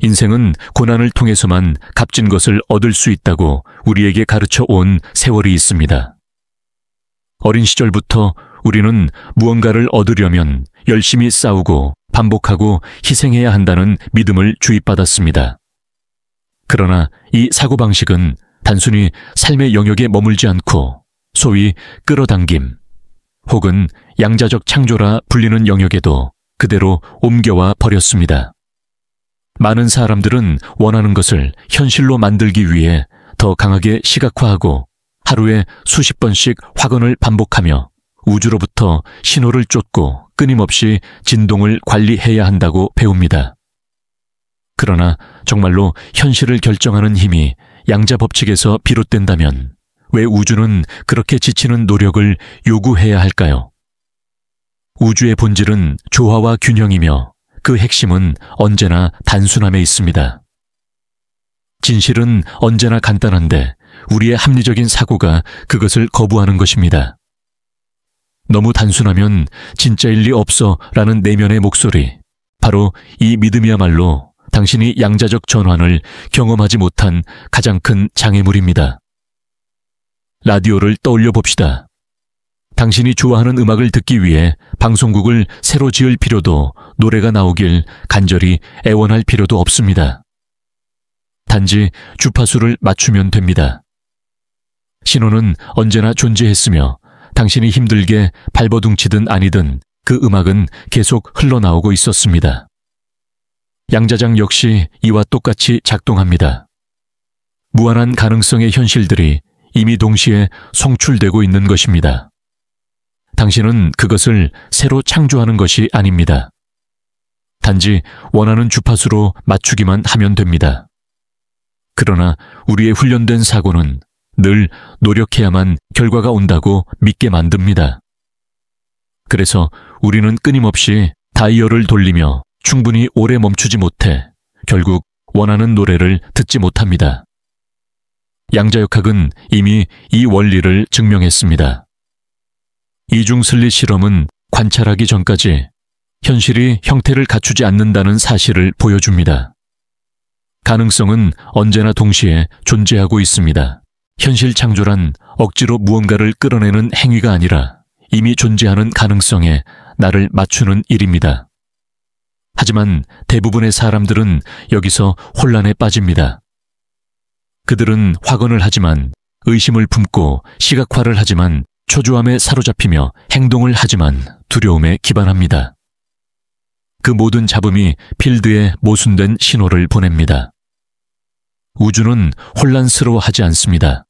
인생은 고난을 통해서만 값진 것을 얻을 수 있다고 우리에게 가르쳐 온 세월이 있습니다. 어린 시절부터 우리는 무언가를 얻으려면 열심히 싸우고 반복하고 희생해야 한다는 믿음을 주입받았습니다. 그러나 이 사고방식은 단순히 삶의 영역에 머물지 않고 소위 끌어당김 혹은 양자적 창조라 불리는 영역에도 그대로 옮겨와 버렸습니다. 많은 사람들은 원하는 것을 현실로 만들기 위해 더 강하게 시각화하고 하루에 수십 번씩 확언을 반복하며 우주로부터 신호를 쫓고 끊임없이 진동을 관리해야 한다고 배웁니다. 그러나 정말로 현실을 결정하는 힘이 양자 법칙에서 비롯된다면 왜 우주는 그렇게 지치는 노력을 요구해야 할까요? 우주의 본질은 조화와 균형이며 그 핵심은 언제나 단순함에 있습니다. 진실은 언제나 간단한데 우리의 합리적인 사고가 그것을 거부하는 것입니다. 너무 단순하면 진짜일 리 없어 라는 내면의 목소리, 바로 이 믿음이야말로 당신이 양자적 전환을 경험하지 못한 가장 큰 장애물입니다. 라디오를 떠올려 봅시다. 당신이 좋아하는 음악을 듣기 위해 방송국을 새로 지을 필요도 노래가 나오길 간절히 애원할 필요도 없습니다. 단지 주파수를 맞추면 됩니다. 신호는 언제나 존재했으며 당신이 힘들게 발버둥치든 아니든 그 음악은 계속 흘러나오고 있었습니다. 양자장 역시 이와 똑같이 작동합니다. 무한한 가능성의 현실들이 이미 동시에 송출되고 있는 것입니다. 당신은 그것을 새로 창조하는 것이 아닙니다. 단지 원하는 주파수로 맞추기만 하면 됩니다. 그러나 우리의 훈련된 사고는 늘 노력해야만 결과가 온다고 믿게 만듭니다. 그래서 우리는 끊임없이 다이얼을 돌리며 충분히 오래 멈추지 못해 결국 원하는 노래를 듣지 못합니다. 양자역학은 이미 이 원리를 증명했습니다. 이중슬릿 실험은 관찰하기 전까지 현실이 형태를 갖추지 않는다는 사실을 보여줍니다. 가능성은 언제나 동시에 존재하고 있습니다. 현실 창조란 억지로 무언가를 끌어내는 행위가 아니라 이미 존재하는 가능성에 나를 맞추는 일입니다. 하지만 대부분의 사람들은 여기서 혼란에 빠집니다. 그들은 확언을 하지만 의심을 품고 시각화를 하지만 초조함에 사로잡히며 행동을 하지만 두려움에 기반합니다. 그 모든 잡음이 필드에 모순된 신호를 보냅니다. 우주는 혼란스러워하지 않습니다.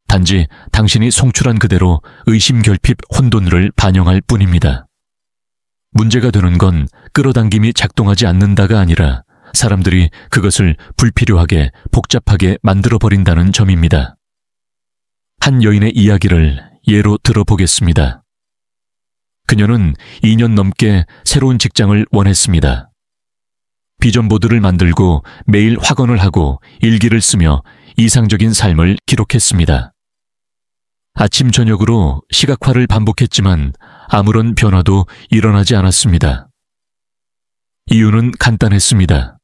단지 당신이 송출한 그대로 의심결핍 혼돈을 반영할 뿐입니다. 문제가 되는 건 끌어당김이 작동하지 않는다가 아니라 사람들이 그것을 불필요하게 복잡하게 만들어버린다는 점입니다. 한 여인의 이야기를 예로 들어보겠습니다. 그녀는 2년 넘게 새로운 직장을 원했습니다. 비전보드를 만들고 매일 확언을 하고 일기를 쓰며 이상적인 삶을 기록했습니다. 아침 저녁으로 시각화를 반복했지만 아무런 변화도 일어나지 않았습니다. 이유는 간단했습니다.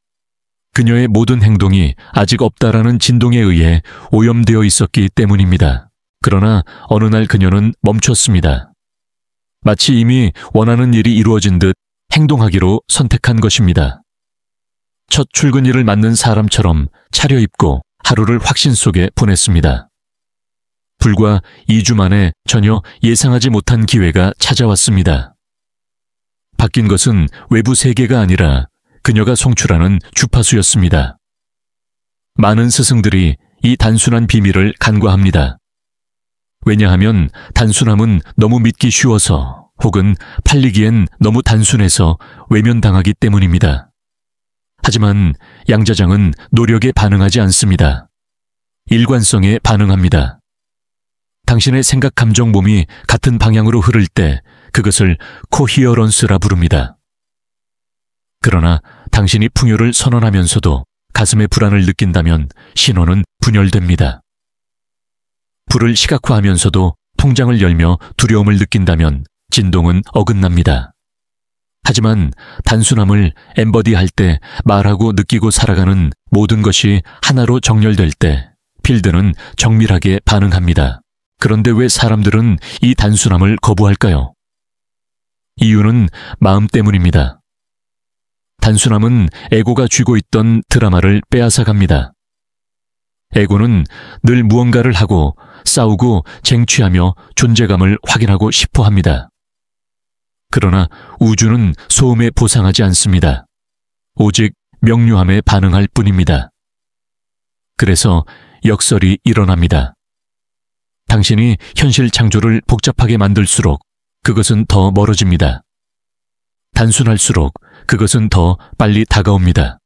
그녀의 모든 행동이 아직 없다라는 진동에 의해 오염되어 있었기 때문입니다. 그러나 어느 날 그녀는 멈췄습니다. 마치 이미 원하는 일이 이루어진 듯 행동하기로 선택한 것입니다. 첫 출근일을 맞는 사람처럼 차려입고 하루를 확신 속에 보냈습니다. 불과 2주 만에 전혀 예상하지 못한 기회가 찾아왔습니다. 바뀐 것은 외부 세계가 아니라 그녀가 송출하는 주파수였습니다. 많은 스승들이 이 단순한 비밀을 간과합니다. 왜냐하면 단순함은 너무 믿기 쉬워서 혹은 팔리기엔 너무 단순해서 외면당하기 때문입니다. 하지만 양자장은 노력에 반응하지 않습니다. 일관성에 반응합니다. 당신의 생각, 감정, 몸이 같은 방향으로 흐를 때 그것을 코히어런스라 부릅니다. 그러나 당신이 풍요를 선언하면서도 가슴에 불안을 느낀다면 신호는 분열됩니다. 불을 시각화하면서도 통장을 열며 두려움을 느낀다면 진동은 어긋납니다. 하지만 단순함을 엠버디할 때 말하고 느끼고 살아가는 모든 것이 하나로 정렬될 때 필드는 정밀하게 반응합니다. 그런데 왜 사람들은 이 단순함을 거부할까요? 이유는 마음 때문입니다. 단순함은 에고가 쥐고 있던 드라마를 빼앗아갑니다. 에고는 늘 무언가를 하고 싸우고 쟁취하며 존재감을 확인하고 싶어 합니다. 그러나 우주는 소음에 보상하지 않습니다. 오직 명료함에 반응할 뿐입니다. 그래서 역설이 일어납니다. 당신이 현실 창조를 복잡하게 만들수록 그것은 더 멀어집니다. 단순할수록 그것은 더 빨리 다가옵니다.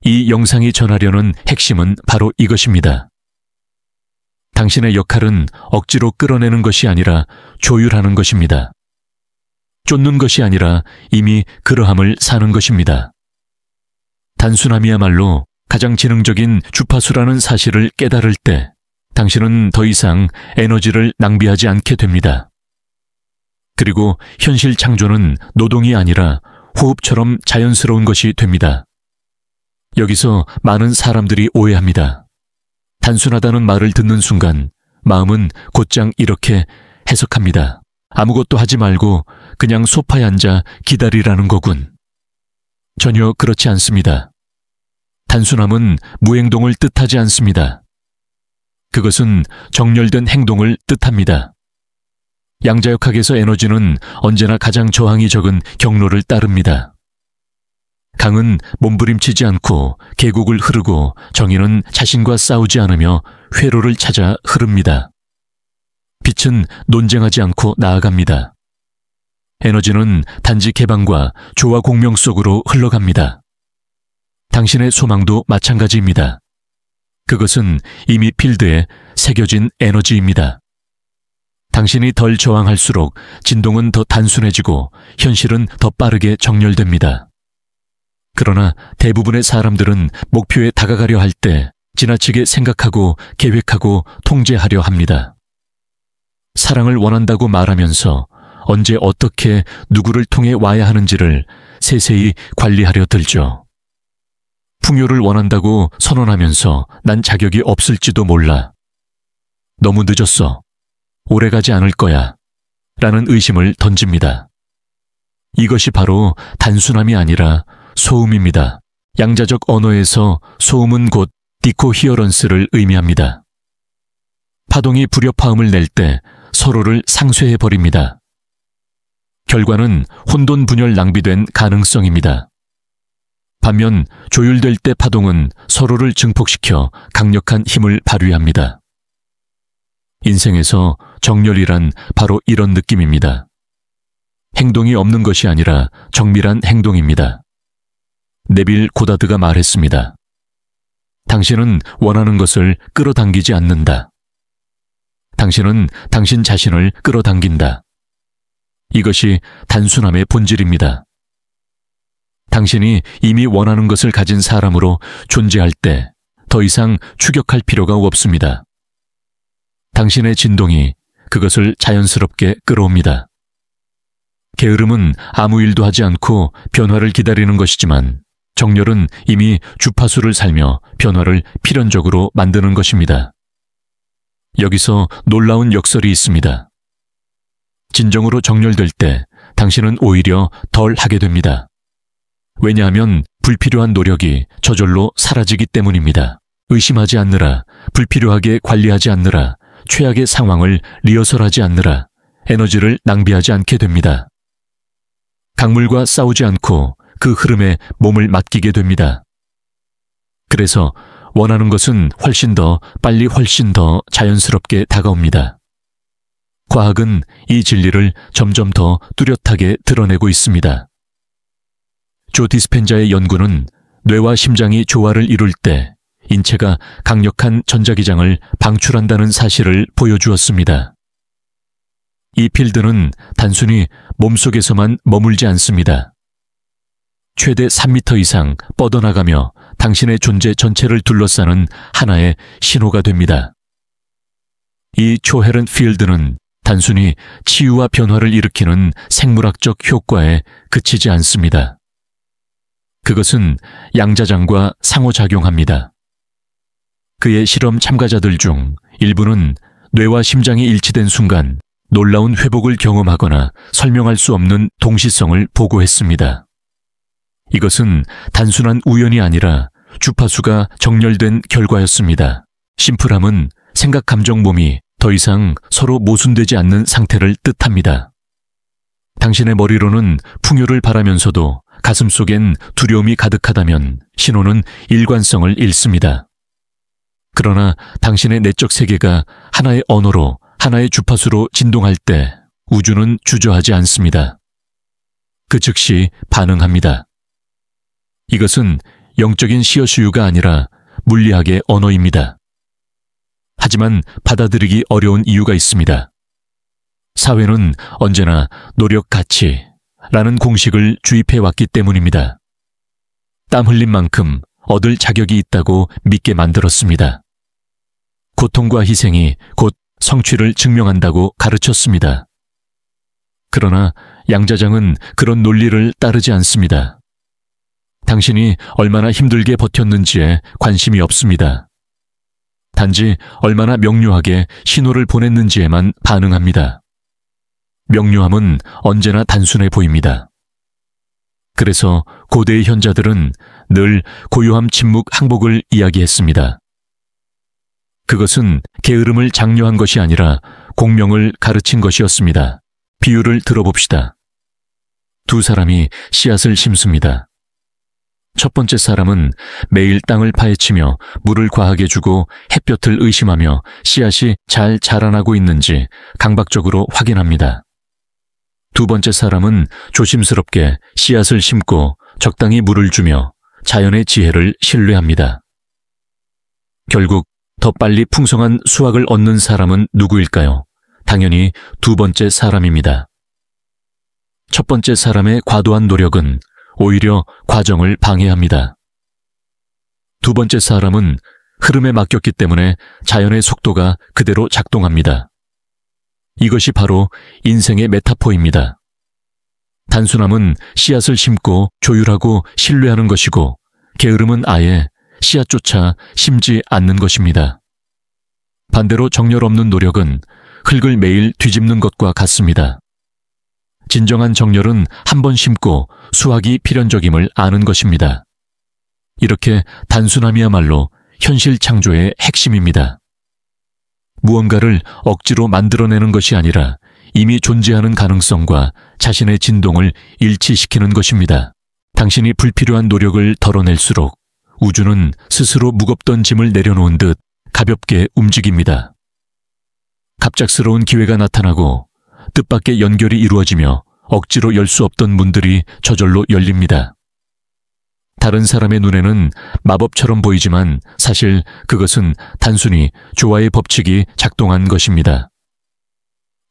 이 영상이 전하려는 핵심은 바로 이것입니다. 당신의 역할은 억지로 끌어내는 것이 아니라 조율하는 것입니다. 쫓는 것이 아니라 이미 그러함을 사는 것입니다. 단순함이야말로 가장 지능적인 주파수라는 사실을 깨달을 때 당신은 더 이상 에너지를 낭비하지 않게 됩니다. 그리고 현실 창조는 노동이 아니라 호흡처럼 자연스러운 것이 됩니다. 여기서 많은 사람들이 오해합니다. 단순하다는 말을 듣는 순간 마음은 곧장 이렇게 해석합니다. 아무것도 하지 말고 그냥 소파에 앉아 기다리라는 거군. 전혀 그렇지 않습니다. 단순함은 무행동을 뜻하지 않습니다. 그것은 정렬된 행동을 뜻합니다. 양자역학에서 에너지는 언제나 가장 저항이 적은 경로를 따릅니다. 강은 몸부림치지 않고 계곡을 흐르고 정의는 자신과 싸우지 않으며 회로를 찾아 흐릅니다. 빛은 논쟁하지 않고 나아갑니다. 에너지는 단지 개방과 조화 공명 속으로 흘러갑니다. 당신의 소망도 마찬가지입니다. 그것은 이미 필드에 새겨진 에너지입니다. 당신이 덜 저항할수록 진동은 더 단순해지고 현실은 더 빠르게 정렬됩니다. 그러나 대부분의 사람들은 목표에 다가가려 할 때 지나치게 생각하고 계획하고 통제하려 합니다. 사랑을 원한다고 말하면서 언제 어떻게 누구를 통해 와야 하는지를 세세히 관리하려 들죠. 풍요를 원한다고 선언하면서 난 자격이 없을지도 몰라. 너무 늦었어. 오래가지 않을 거야. 라는 의심을 던집니다. 이것이 바로 단순함이 아니라 소음입니다. 양자적 언어에서 소음은 곧 디코히어런스를 의미합니다. 파동이 불협화음을 낼 때 서로를 상쇄해버립니다. 결과는 혼돈 분열 낭비된 가능성입니다. 반면 조율될 때 파동은 서로를 증폭시켜 강력한 힘을 발휘합니다. 인생에서 정렬이란 바로 이런 느낌입니다. 행동이 없는 것이 아니라 정밀한 행동입니다. 네빌 고다드가 말했습니다. 당신은 원하는 것을 끌어당기지 않는다. 당신은 당신 자신을 끌어당긴다. 이것이 단순함의 본질입니다. 당신이 이미 원하는 것을 가진 사람으로 존재할 때 더 이상 추격할 필요가 없습니다. 당신의 진동이 그것을 자연스럽게 끌어옵니다. 게으름은 아무 일도 하지 않고 변화를 기다리는 것이지만 정렬은 이미 주파수를 살며 변화를 필연적으로 만드는 것입니다. 여기서 놀라운 역설이 있습니다. 진정으로 정렬될 때 당신은 오히려 덜 하게 됩니다. 왜냐하면 불필요한 노력이 저절로 사라지기 때문입니다. 의심하지 않느라, 불필요하게 관리하지 않느라, 최악의 상황을 리허설하지 않느라 에너지를 낭비하지 않게 됩니다. 강물과 싸우지 않고 그 흐름에 몸을 맡기게 됩니다. 그래서 원하는 것은 훨씬 더 빨리 훨씬 더 자연스럽게 다가옵니다. 과학은 이 진리를 점점 더 뚜렷하게 드러내고 있습니다. 조 디스펜자의 연구는 뇌와 심장이 조화를 이룰 때 인체가 강력한 전자기장을 방출한다는 사실을 보여주었습니다. 이 필드는 단순히 몸속에서만 머물지 않습니다. 최대 3m 이상 뻗어나가며 당신의 존재 전체를 둘러싸는 하나의 신호가 됩니다. 이 초헤런 필드는 단순히 치유와 변화를 일으키는 생물학적 효과에 그치지 않습니다. 그것은 양자장과 상호작용합니다. 그의 실험 참가자들 중 일부는 뇌와 심장이 일치된 순간 놀라운 회복을 경험하거나 설명할 수 없는 동시성을 보고했습니다. 이것은 단순한 우연이 아니라 주파수가 정렬된 결과였습니다. 심플함은 생각, 감정, 몸이 더 이상 서로 모순되지 않는 상태를 뜻합니다. 당신의 머리로는 풍요를 바라면서도 가슴 속엔 두려움이 가득하다면 신호는 일관성을 잃습니다. 그러나 당신의 내적 세계가 하나의 언어로, 하나의 주파수로 진동할 때 우주는 주저하지 않습니다. 그 즉시 반응합니다. 이것은 영적인 시어수유가 아니라 물리학의 언어입니다. 하지만 받아들이기 어려운 이유가 있습니다. 사회는 언제나 노력 가치라는 공식을 주입해 왔기 때문입니다. 땀 흘린 만큼 얻을 자격이 있다고 믿게 만들었습니다. 고통과 희생이 곧 성취를 증명한다고 가르쳤습니다. 그러나 양자장은 그런 논리를 따르지 않습니다. 당신이 얼마나 힘들게 버텼는지에 관심이 없습니다. 단지 얼마나 명료하게 신호를 보냈는지에만 반응합니다. 명료함은 언제나 단순해 보입니다. 그래서 고대의 현자들은 늘 고요함 침묵 항복을 이야기했습니다. 그것은 게으름을 장려한 것이 아니라 공명을 가르친 것이었습니다. 비유를 들어봅시다. 두 사람이 씨앗을 심습니다. 첫 번째 사람은 매일 땅을 파헤치며 물을 과하게 주고 햇볕을 의심하며 씨앗이 잘 자라나고 있는지 강박적으로 확인합니다. 두 번째 사람은 조심스럽게 씨앗을 심고 적당히 물을 주며 자연의 지혜를 신뢰합니다. 결국 더 빨리 풍성한 수확을 얻는 사람은 누구일까요? 당연히 두 번째 사람입니다. 첫 번째 사람의 과도한 노력은 오히려 과정을 방해합니다. 두 번째 사람은 흐름에 맡겼기 때문에 자연의 속도가 그대로 작동합니다. 이것이 바로 인생의 메타포입니다. 단순함은 씨앗을 심고 조율하고 신뢰하는 것이고 게으름은 아예 씨앗조차 심지 않는 것입니다. 반대로 정열 없는 노력은 흙을 매일 뒤집는 것과 같습니다. 진정한 정열은 한 번 심고 수확이 필연적임을 아는 것입니다. 이렇게 단순함이야말로 현실 창조의 핵심입니다. 무언가를 억지로 만들어내는 것이 아니라 이미 존재하는 가능성과 자신의 진동을 일치시키는 것입니다. 당신이 불필요한 노력을 덜어낼수록 우주는 스스로 무겁던 짐을 내려놓은 듯 가볍게 움직입니다. 갑작스러운 기회가 나타나고 뜻밖의 연결이 이루어지며 억지로 열 수 없던 문들이 저절로 열립니다. 다른 사람의 눈에는 마법처럼 보이지만 사실 그것은 단순히 조화의 법칙이 작동한 것입니다.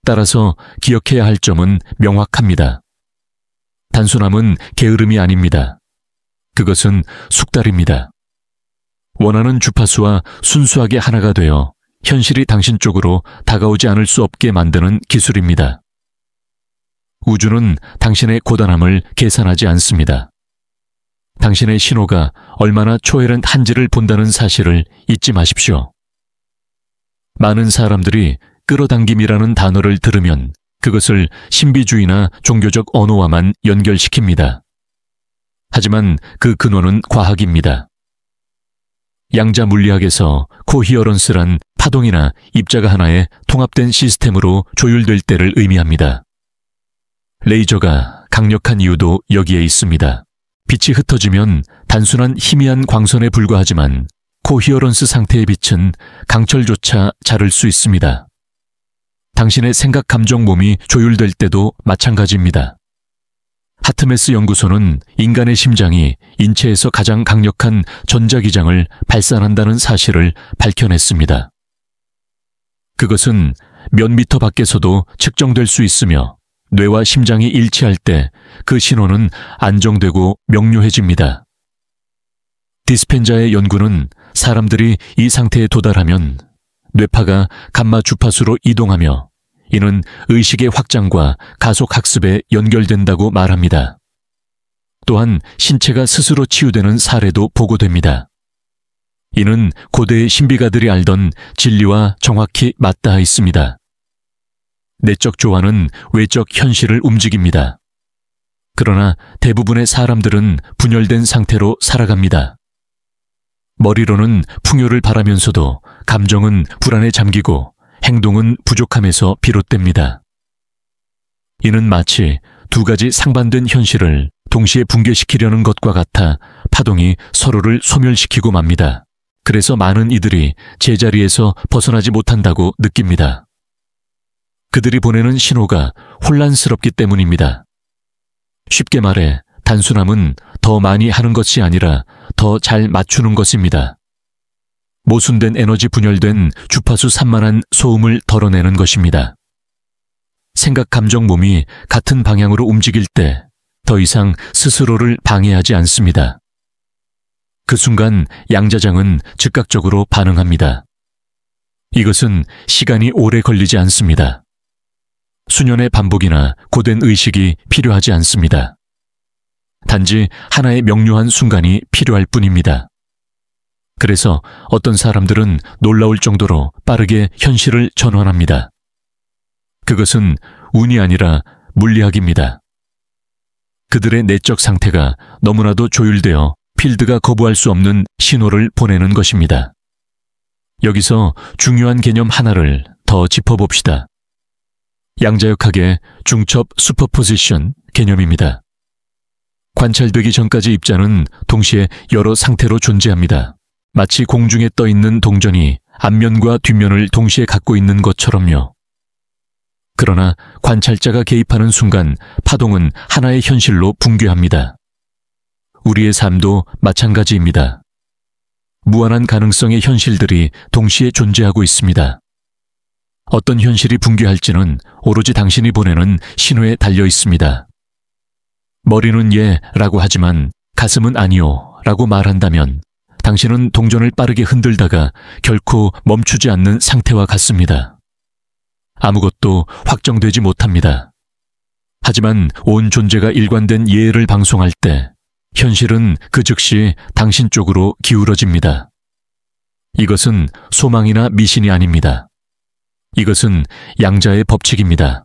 따라서 기억해야 할 점은 명확합니다. 단순함은 게으름이 아닙니다. 그것은 숙달입니다. 원하는 주파수와 순수하게 하나가 되어 현실이 당신 쪽으로 다가오지 않을 수 없게 만드는 기술입니다. 우주는 당신의 고단함을 계산하지 않습니다. 당신의 신호가 얼마나 초월한지를 본다는 사실을 잊지 마십시오. 많은 사람들이 끌어당김이라는 단어를 들으면 그것을 신비주의나 종교적 언어와만 연결시킵니다. 하지만 그 근원은 과학입니다. 양자 물리학에서 코히어런스란 파동이나 입자가 하나의 통합된 시스템으로 조율될 때를 의미합니다. 레이저가 강력한 이유도 여기에 있습니다. 빛이 흩어지면 단순한 희미한 광선에 불과하지만 코히어런스 상태의 빛은 강철조차 자를 수 있습니다. 당신의 생각, 감정, 몸이 조율될 때도 마찬가지입니다. 하트메스 연구소는 인간의 심장이 인체에서 가장 강력한 전자기장을 발산한다는 사실을 밝혀냈습니다. 그것은 몇 미터 밖에서도 측정될 수 있으며 뇌와 심장이 일치할 때 그 신호는 안정되고 명료해집니다. 디스펜자의 연구는 사람들이 이 상태에 도달하면 뇌파가 감마 주파수로 이동하며 이는 의식의 확장과 가속 학습에 연결된다고 말합니다. 또한 신체가 스스로 치유되는 사례도 보고됩니다. 이는 고대의 신비가들이 알던 진리와 정확히 맞닿아 있습니다. 내적 조화는 외적 현실을 움직입니다. 그러나 대부분의 사람들은 분열된 상태로 살아갑니다. 머리로는 풍요를 바라면서도 감정은 불안에 잠기고 행동은 부족함에서 비롯됩니다. 이는 마치 두 가지 상반된 현실을 동시에 붕괴시키려는 것과 같아 파동이 서로를 소멸시키고 맙니다. 그래서 많은 이들이 제자리에서 벗어나지 못한다고 느낍니다. 그들이 보내는 신호가 혼란스럽기 때문입니다. 쉽게 말해 단순함은 더 많이 하는 것이 아니라 더 잘 맞추는 것입니다. 모순된 에너지 분열된 주파수 산만한 소음을 덜어내는 것입니다. 생각, 감정, 몸이 같은 방향으로 움직일 때 더 이상 스스로를 방해하지 않습니다. 그 순간 양자장은 즉각적으로 반응합니다. 이것은 시간이 오래 걸리지 않습니다. 수년의 반복이나 고된 의식이 필요하지 않습니다. 단지 하나의 명료한 순간이 필요할 뿐입니다. 그래서 어떤 사람들은 놀라울 정도로 빠르게 현실을 전환합니다. 그것은 운이 아니라 물리학입니다. 그들의 내적 상태가 너무나도 조율되어 필드가 거부할 수 없는 신호를 보내는 것입니다. 여기서 중요한 개념 하나를 더 짚어봅시다. 양자역학의 중첩 슈퍼포지션 개념입니다. 관찰되기 전까지 입자는 동시에 여러 상태로 존재합니다. 마치 공중에 떠 있는 동전이 앞면과 뒷면을 동시에 갖고 있는 것처럼요. 그러나 관찰자가 개입하는 순간 파동은 하나의 현실로 붕괴합니다. 우리의 삶도 마찬가지입니다. 무한한 가능성의 현실들이 동시에 존재하고 있습니다. 어떤 현실이 붕괴할지는 오로지 당신이 보내는 신호에 달려 있습니다. 머리는 예 라고 하지만 가슴은 아니요 라고 말한다면 당신은 동전을 빠르게 흔들다가 결코 멈추지 않는 상태와 같습니다. 아무것도 확정되지 못합니다. 하지만 온 존재가 일관된 예를 방송할 때 현실은 그 즉시 당신 쪽으로 기울어집니다. 이것은 소망이나 미신이 아닙니다. 이것은 양자의 법칙입니다.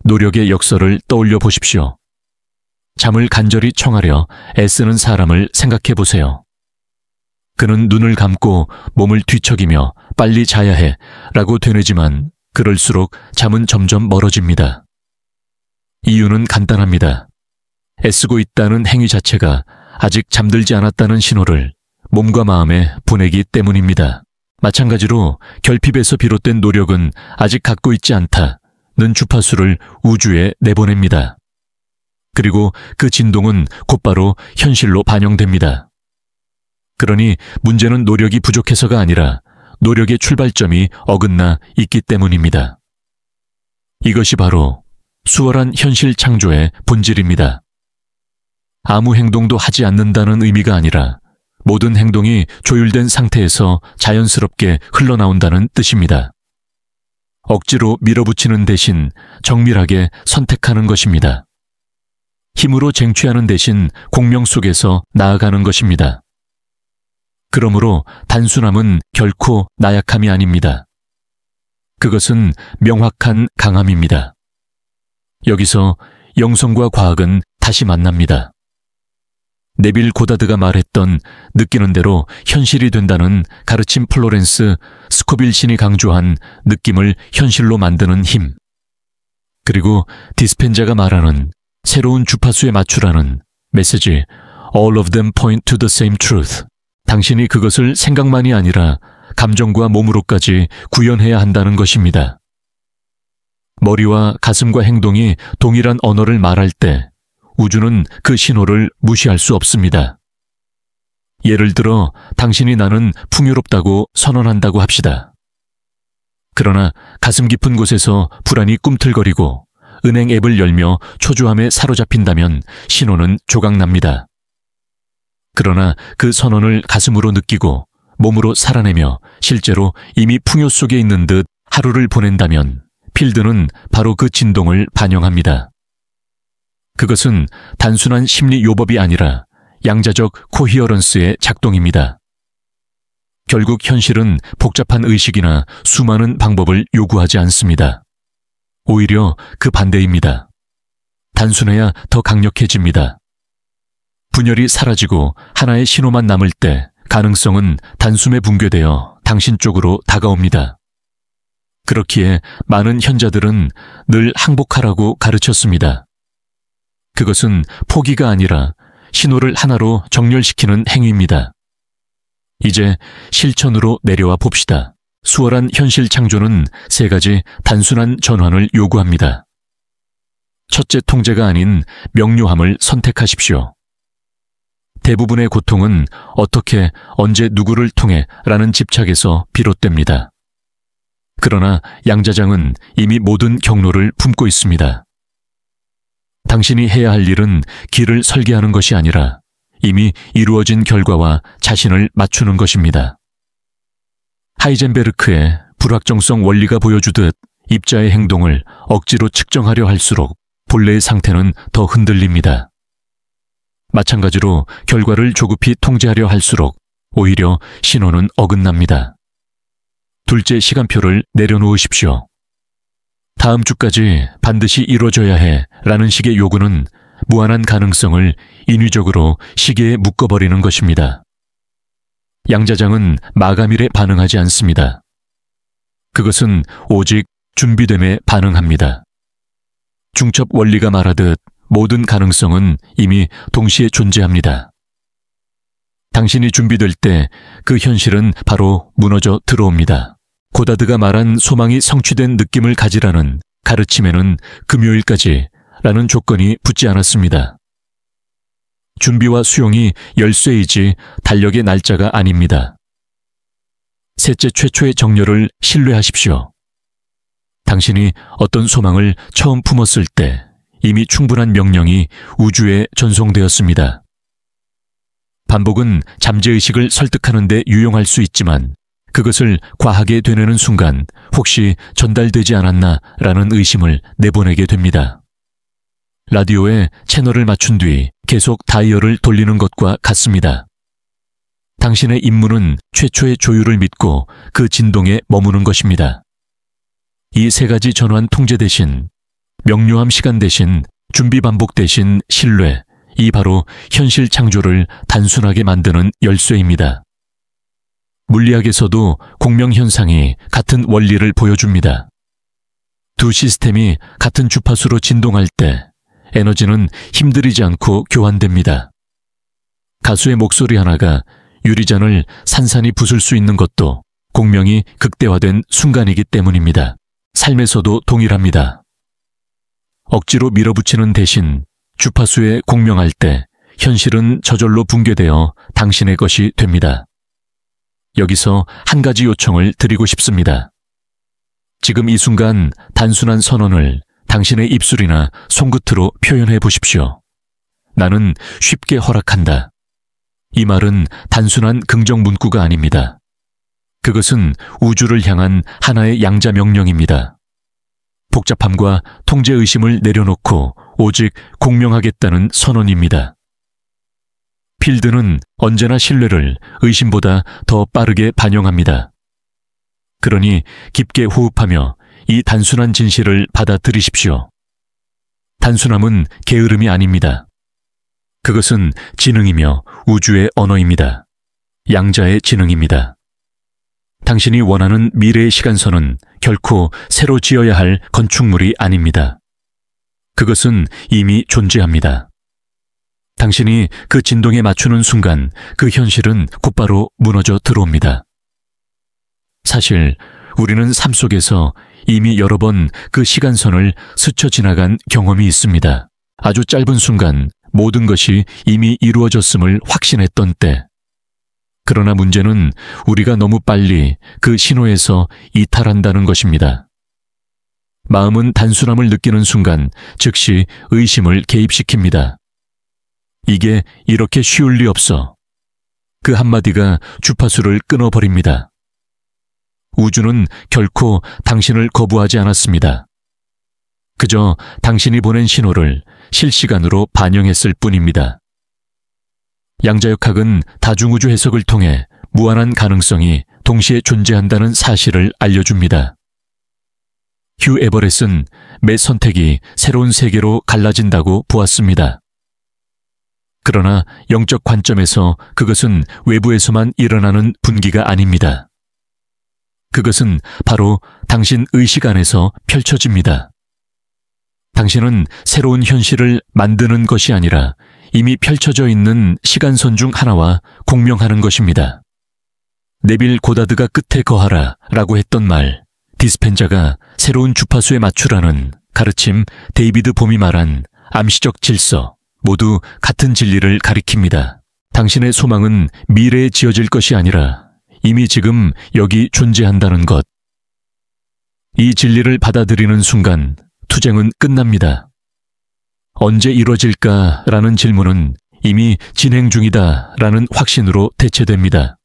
노력의 역설을 떠올려 보십시오. 잠을 간절히 청하려 애쓰는 사람을 생각해 보세요. 그는 눈을 감고 몸을 뒤척이며 빨리 자야 해 라고 되뇌지만 그럴수록 잠은 점점 멀어집니다. 이유는 간단합니다. 애쓰고 있다는 행위 자체가 아직 잠들지 않았다는 신호를 몸과 마음에 보내기 때문입니다. 마찬가지로 결핍에서 비롯된 노력은 아직 갖고 있지 않다는 주파수를 우주에 내보냅니다. 그리고 그 진동은 곧바로 현실로 반영됩니다. 그러니 문제는 노력이 부족해서가 아니라 노력의 출발점이 어긋나 있기 때문입니다. 이것이 바로 수월한 현실 창조의 본질입니다. 아무 행동도 하지 않는다는 의미가 아니라 모든 행동이 조율된 상태에서 자연스럽게 흘러나온다는 뜻입니다. 억지로 밀어붙이는 대신 정밀하게 선택하는 것입니다. 힘으로 쟁취하는 대신 공명 속에서 나아가는 것입니다. 그러므로 단순함은 결코 나약함이 아닙니다. 그것은 명확한 강함입니다. 여기서 영성과 과학은 다시 만납니다. 네빌 고다드가 말했던 느끼는 대로 현실이 된다는 가르침 플로렌스 스코빌 신이 강조한 느낌을 현실로 만드는 힘. 그리고 디스펜자가 말하는 새로운 주파수에 맞추라는 메시지 All of them point to the same truth. 당신이 그것을 생각만이 아니라 감정과 몸으로까지 구현해야 한다는 것입니다. 머리와 가슴과 행동이 동일한 언어를 말할 때 우주는 그 신호를 무시할 수 없습니다. 예를 들어 당신이 나는 풍요롭다고 선언한다고 합시다. 그러나 가슴 깊은 곳에서 불안이 꿈틀거리고 은행 앱을 열며 초조함에 사로잡힌다면 신호는 조각납니다. 그러나 그 선언을 가슴으로 느끼고 몸으로 살아내며 실제로 이미 풍요 속에 있는 듯 하루를 보낸다면 필드는 바로 그 진동을 반영합니다. 그것은 단순한 심리 요법이 아니라 양자적 코히어런스의 작동입니다. 결국 현실은 복잡한 의식이나 수많은 방법을 요구하지 않습니다. 오히려 그 반대입니다. 단순해야 더 강력해집니다. 분열이 사라지고 하나의 신호만 남을 때 가능성은 단숨에 붕괴되어 당신 쪽으로 다가옵니다. 그렇기에 많은 현자들은 늘 항복하라고 가르쳤습니다. 그것은 포기가 아니라 신호를 하나로 정렬시키는 행위입니다. 이제 실천으로 내려와 봅시다. 수월한 현실 창조는 세 가지 단순한 전환을 요구합니다. 첫째, 통제가 아닌 명료함을 선택하십시오. 대부분의 고통은 어떻게, 언제, 누구를 통해 라는 집착에서 비롯됩니다. 그러나 양자장은 이미 모든 경로를 품고 있습니다. 당신이 해야 할 일은 길을 설계하는 것이 아니라 이미 이루어진 결과와 자신을 맞추는 것입니다. 하이젠베르크의 불확정성 원리가 보여주듯 입자의 행동을 억지로 측정하려 할수록 본래의 상태는 더 흔들립니다. 마찬가지로 결과를 조급히 통제하려 할수록 오히려 신호는 어긋납니다. 둘째, 시간표를 내려놓으십시오. 다음 주까지 반드시 이루어져야 해 라는 식의 요구는 무한한 가능성을 인위적으로 시계에 묶어버리는 것입니다. 양자장은 마감일에 반응하지 않습니다. 그것은 오직 준비됨에 반응합니다. 중첩 원리가 말하듯 모든 가능성은 이미 동시에 존재합니다. 당신이 준비될 때 그 현실은 바로 무너져 들어옵니다. 고다드가 말한 소망이 성취된 느낌을 가지라는 가르침에는 금요일까지 라는 조건이 붙지 않았습니다. 준비와 수용이 열쇠이지 달력의 날짜가 아닙니다. 셋째, 최초의 정렬을 신뢰하십시오. 당신이 어떤 소망을 처음 품었을 때 이미 충분한 명령이 우주에 전송되었습니다. 반복은 잠재의식을 설득하는 데 유용할 수 있지만 그것을 과하게 되뇌는 순간 혹시 전달되지 않았나 라는 의심을 내보내게 됩니다. 라디오에 채널을 맞춘 뒤 계속 다이얼을 돌리는 것과 같습니다. 당신의 임무는 최초의 조율을 믿고 그 진동에 머무는 것입니다. 이 세 가지 전환 통제 대신, 명료함 시간 대신, 준비 반복 대신 신뢰, 이 바로 현실 창조를 단순하게 만드는 열쇠입니다. 물리학에서도 공명현상이 같은 원리를 보여줍니다. 두 시스템이 같은 주파수로 진동할 때 에너지는 힘들이지 않고 교환됩니다. 가수의 목소리 하나가 유리잔을 산산이 부술 수 있는 것도 공명이 극대화된 순간이기 때문입니다. 삶에서도 동일합니다. 억지로 밀어붙이는 대신 주파수에 공명할 때 현실은 저절로 붕괴되어 당신의 것이 됩니다. 여기서 한 가지 요청을 드리고 싶습니다. 지금 이 순간 단순한 선언을 당신의 입술이나 손끝으로 표현해 보십시오. 나는 쉽게 허락한다. 이 말은 단순한 긍정 문구가 아닙니다. 그것은 우주를 향한 하나의 양자 명령입니다. 복잡함과 통제의심을 내려놓고 오직 공명하겠다는 선언입니다. 필드는 언제나 신뢰를 의심보다 더 빠르게 반영합니다. 그러니 깊게 호흡하며 이 단순한 진실을 받아들이십시오. 단순함은 게으름이 아닙니다. 그것은 지능이며 우주의 언어입니다. 양자의 지능입니다. 당신이 원하는 미래의 시간선은 결코 새로 지어야 할 건축물이 아닙니다. 그것은 이미 존재합니다. 당신이 그 진동에 맞추는 순간 그 현실은 곧바로 무너져 들어옵니다. 사실 우리는 삶 속에서 이미 여러 번 그 시간선을 스쳐 지나간 경험이 있습니다. 아주 짧은 순간 모든 것이 이미 이루어졌음을 확신했던 때. 그러나 문제는 우리가 너무 빨리 그 신호에서 이탈한다는 것입니다. 마음은 단순함을 느끼는 순간 즉시 의심을 개입시킵니다. 이게 이렇게 쉬울 리 없어. 그 한마디가 주파수를 끊어버립니다. 우주는 결코 당신을 거부하지 않았습니다. 그저 당신이 보낸 신호를 실시간으로 반영했을 뿐입니다. 양자역학은 다중우주 해석을 통해 무한한 가능성이 동시에 존재한다는 사실을 알려줍니다. 휴 에버렛은 매 선택이 새로운 세계로 갈라진다고 보았습니다. 그러나 영적 관점에서 그것은 외부에서만 일어나는 분기가 아닙니다. 그것은 바로 당신 의식 안에서 펼쳐집니다. 당신은 새로운 현실을 만드는 것이 아니라 이미 펼쳐져 있는 시간선 중 하나와 공명하는 것입니다. 네빌 고다드가 끝에 거하라 라고 했던 말, 디스펜자가 새로운 주파수에 맞추라는 가르침, 데이비드 봄이 말한 암시적 질서, 모두 같은 진리를 가리킵니다. 당신의 소망은 미래에 지어질 것이 아니라 이미 지금 여기 존재한다는 것. 이 진리를 받아들이는 순간 투쟁은 끝납니다. 언제 이루어질까라는 질문은 이미 진행 중이다라는 확신으로 대체됩니다.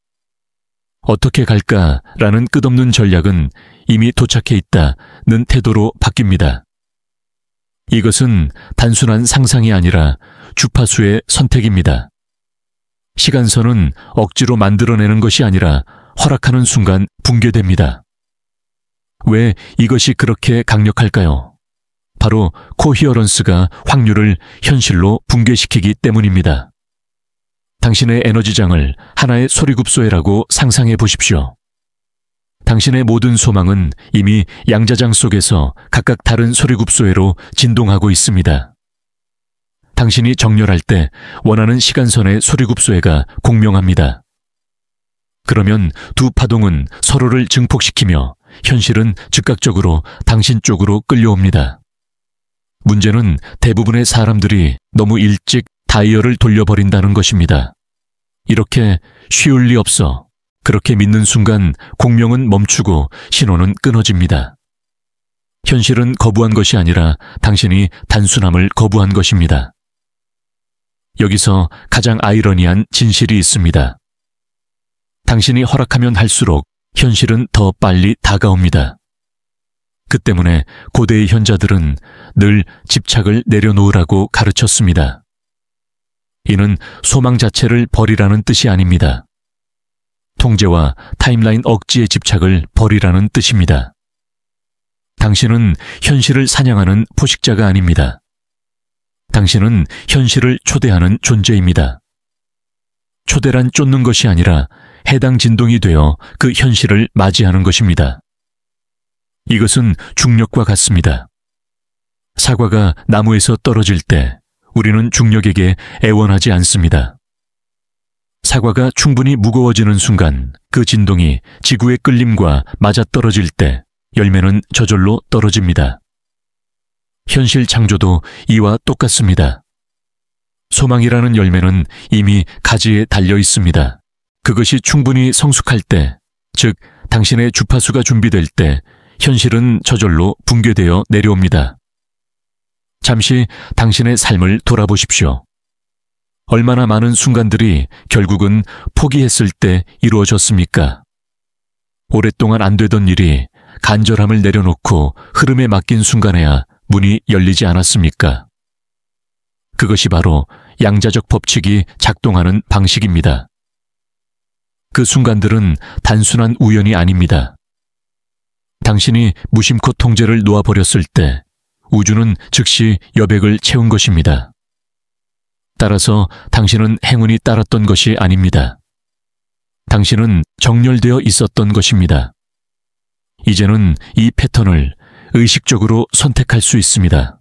어떻게 갈까라는 끝없는 전략은 이미 도착해 있다는 태도로 바뀝니다. 이것은 단순한 상상이 아니라 주파수의 선택입니다. 시간선은 억지로 만들어내는 것이 아니라 허락하는 순간 붕괴됩니다. 왜 이것이 그렇게 강력할까요? 바로 코히어런스가 확률을 현실로 붕괴시키기 때문입니다. 당신의 에너지장을 하나의 소리굽소회라고 상상해 보십시오. 당신의 모든 소망은 이미 양자장 속에서 각각 다른 소리굽소회로 진동하고 있습니다. 당신이 정렬할 때 원하는 시간선의 소리굽소회가 공명합니다. 그러면 두 파동은 서로를 증폭시키며 현실은 즉각적으로 당신 쪽으로 끌려옵니다. 문제는 대부분의 사람들이 너무 일찍 다이얼을 돌려버린다는 것입니다. 이렇게 쉬울 리 없어. 그렇게 믿는 순간 공명은 멈추고 신호는 끊어집니다. 현실은 거부한 것이 아니라 당신이 단순함을 거부한 것입니다. 여기서 가장 아이러니한 진실이 있습니다. 당신이 허락하면 할수록 현실은 더 빨리 다가옵니다. 그 때문에 고대의 현자들은 늘 집착을 내려놓으라고 가르쳤습니다. 이는 소망 자체를 버리라는 뜻이 아닙니다. 통제와 타임라인 억지의 집착을 버리라는 뜻입니다. 당신은 현실을 사냥하는 포식자가 아닙니다. 당신은 현실을 초대하는 존재입니다. 초대란 쫓는 것이 아니라 해당 진동이 되어 그 현실을 맞이하는 것입니다. 이것은 중력과 같습니다. 사과가 나무에서 떨어질 때 우리는 중력에게 애원하지 않습니다. 사과가 충분히 무거워지는 순간 그 진동이 지구의 끌림과 맞아떨어질 때 열매는 저절로 떨어집니다. 현실 창조도 이와 똑같습니다. 소망이라는 열매는 이미 가지에 달려 있습니다. 그것이 충분히 성숙할 때, 즉 당신의 주파수가 준비될 때 현실은 저절로 붕괴되어 내려옵니다. 잠시 당신의 삶을 돌아보십시오. 얼마나 많은 순간들이 결국은 포기했을 때 이루어졌습니까? 오랫동안 안 되던 일이 간절함을 내려놓고 흐름에 맡긴 순간에야 문이 열리지 않았습니까? 그것이 바로 양자적 법칙이 작동하는 방식입니다. 그 순간들은 단순한 우연이 아닙니다. 당신이 무심코 통제를 놓아버렸을 때 우주는 즉시 여백을 채운 것입니다. 따라서 당신은 행운이 따랐던 것이 아닙니다. 당신은 정렬되어 있었던 것입니다. 이제는 이 패턴을 의식적으로 선택할 수 있습니다.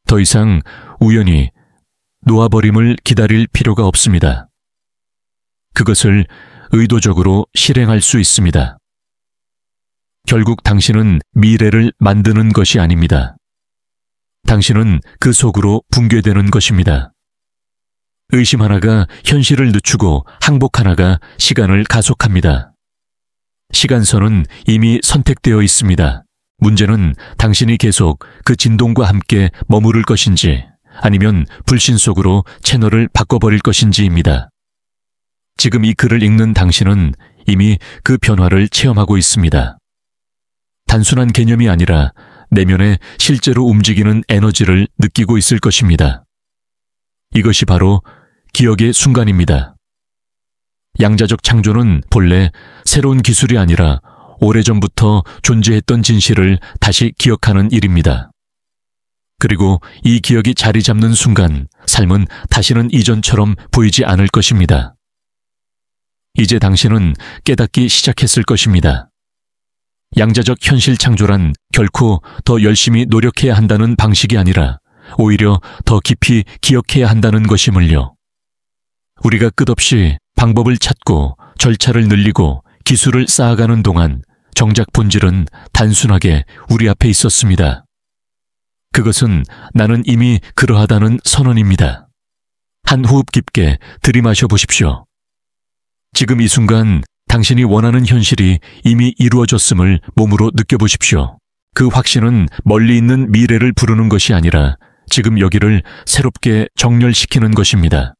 더 이상 우연히 놓아버림을 기다릴 필요가 없습니다. 그것을 의도적으로 실행할 수 있습니다. 결국 당신은 미래를 만드는 것이 아닙니다. 당신은 그 속으로 붕괴되는 것입니다. 의심 하나가 현실을 늦추고 항복 하나가 시간을 가속합니다. 시간선은 이미 선택되어 있습니다. 문제는 당신이 계속 그 진동과 함께 머무를 것인지 아니면 불신 속으로 채널을 바꿔버릴 것인지입니다. 지금 이 글을 읽는 당신은 이미 그 변화를 체험하고 있습니다. 단순한 개념이 아니라 내면에 실제로 움직이는 에너지를 느끼고 있을 것입니다. 이것이 바로 기억의 순간입니다. 양자적 창조는 본래 새로운 기술이 아니라 오래전부터 존재했던 진실을 다시 기억하는 일입니다. 그리고 이 기억이 자리 잡는 순간 삶은 다시는 이전처럼 보이지 않을 것입니다. 이제 당신은 깨닫기 시작했을 것입니다. 양자적 현실 창조란 결코 더 열심히 노력해야 한다는 방식이 아니라 오히려 더 깊이 기억해야 한다는 것임을요. 우리가 끝없이 방법을 찾고 절차를 늘리고 기술을 쌓아가는 동안 정작 본질은 단순하게 우리 앞에 있었습니다. 그것은 나는 이미 그러하다는 선언입니다. 한 호흡 깊게 들이마셔 보십시오. 지금 이 순간 당신이 원하는 현실이 이미 이루어졌음을 몸으로 느껴보십시오. 그 확신은 멀리 있는 미래를 부르는 것이 아니라 지금 여기를 새롭게 정렬시키는 것입니다.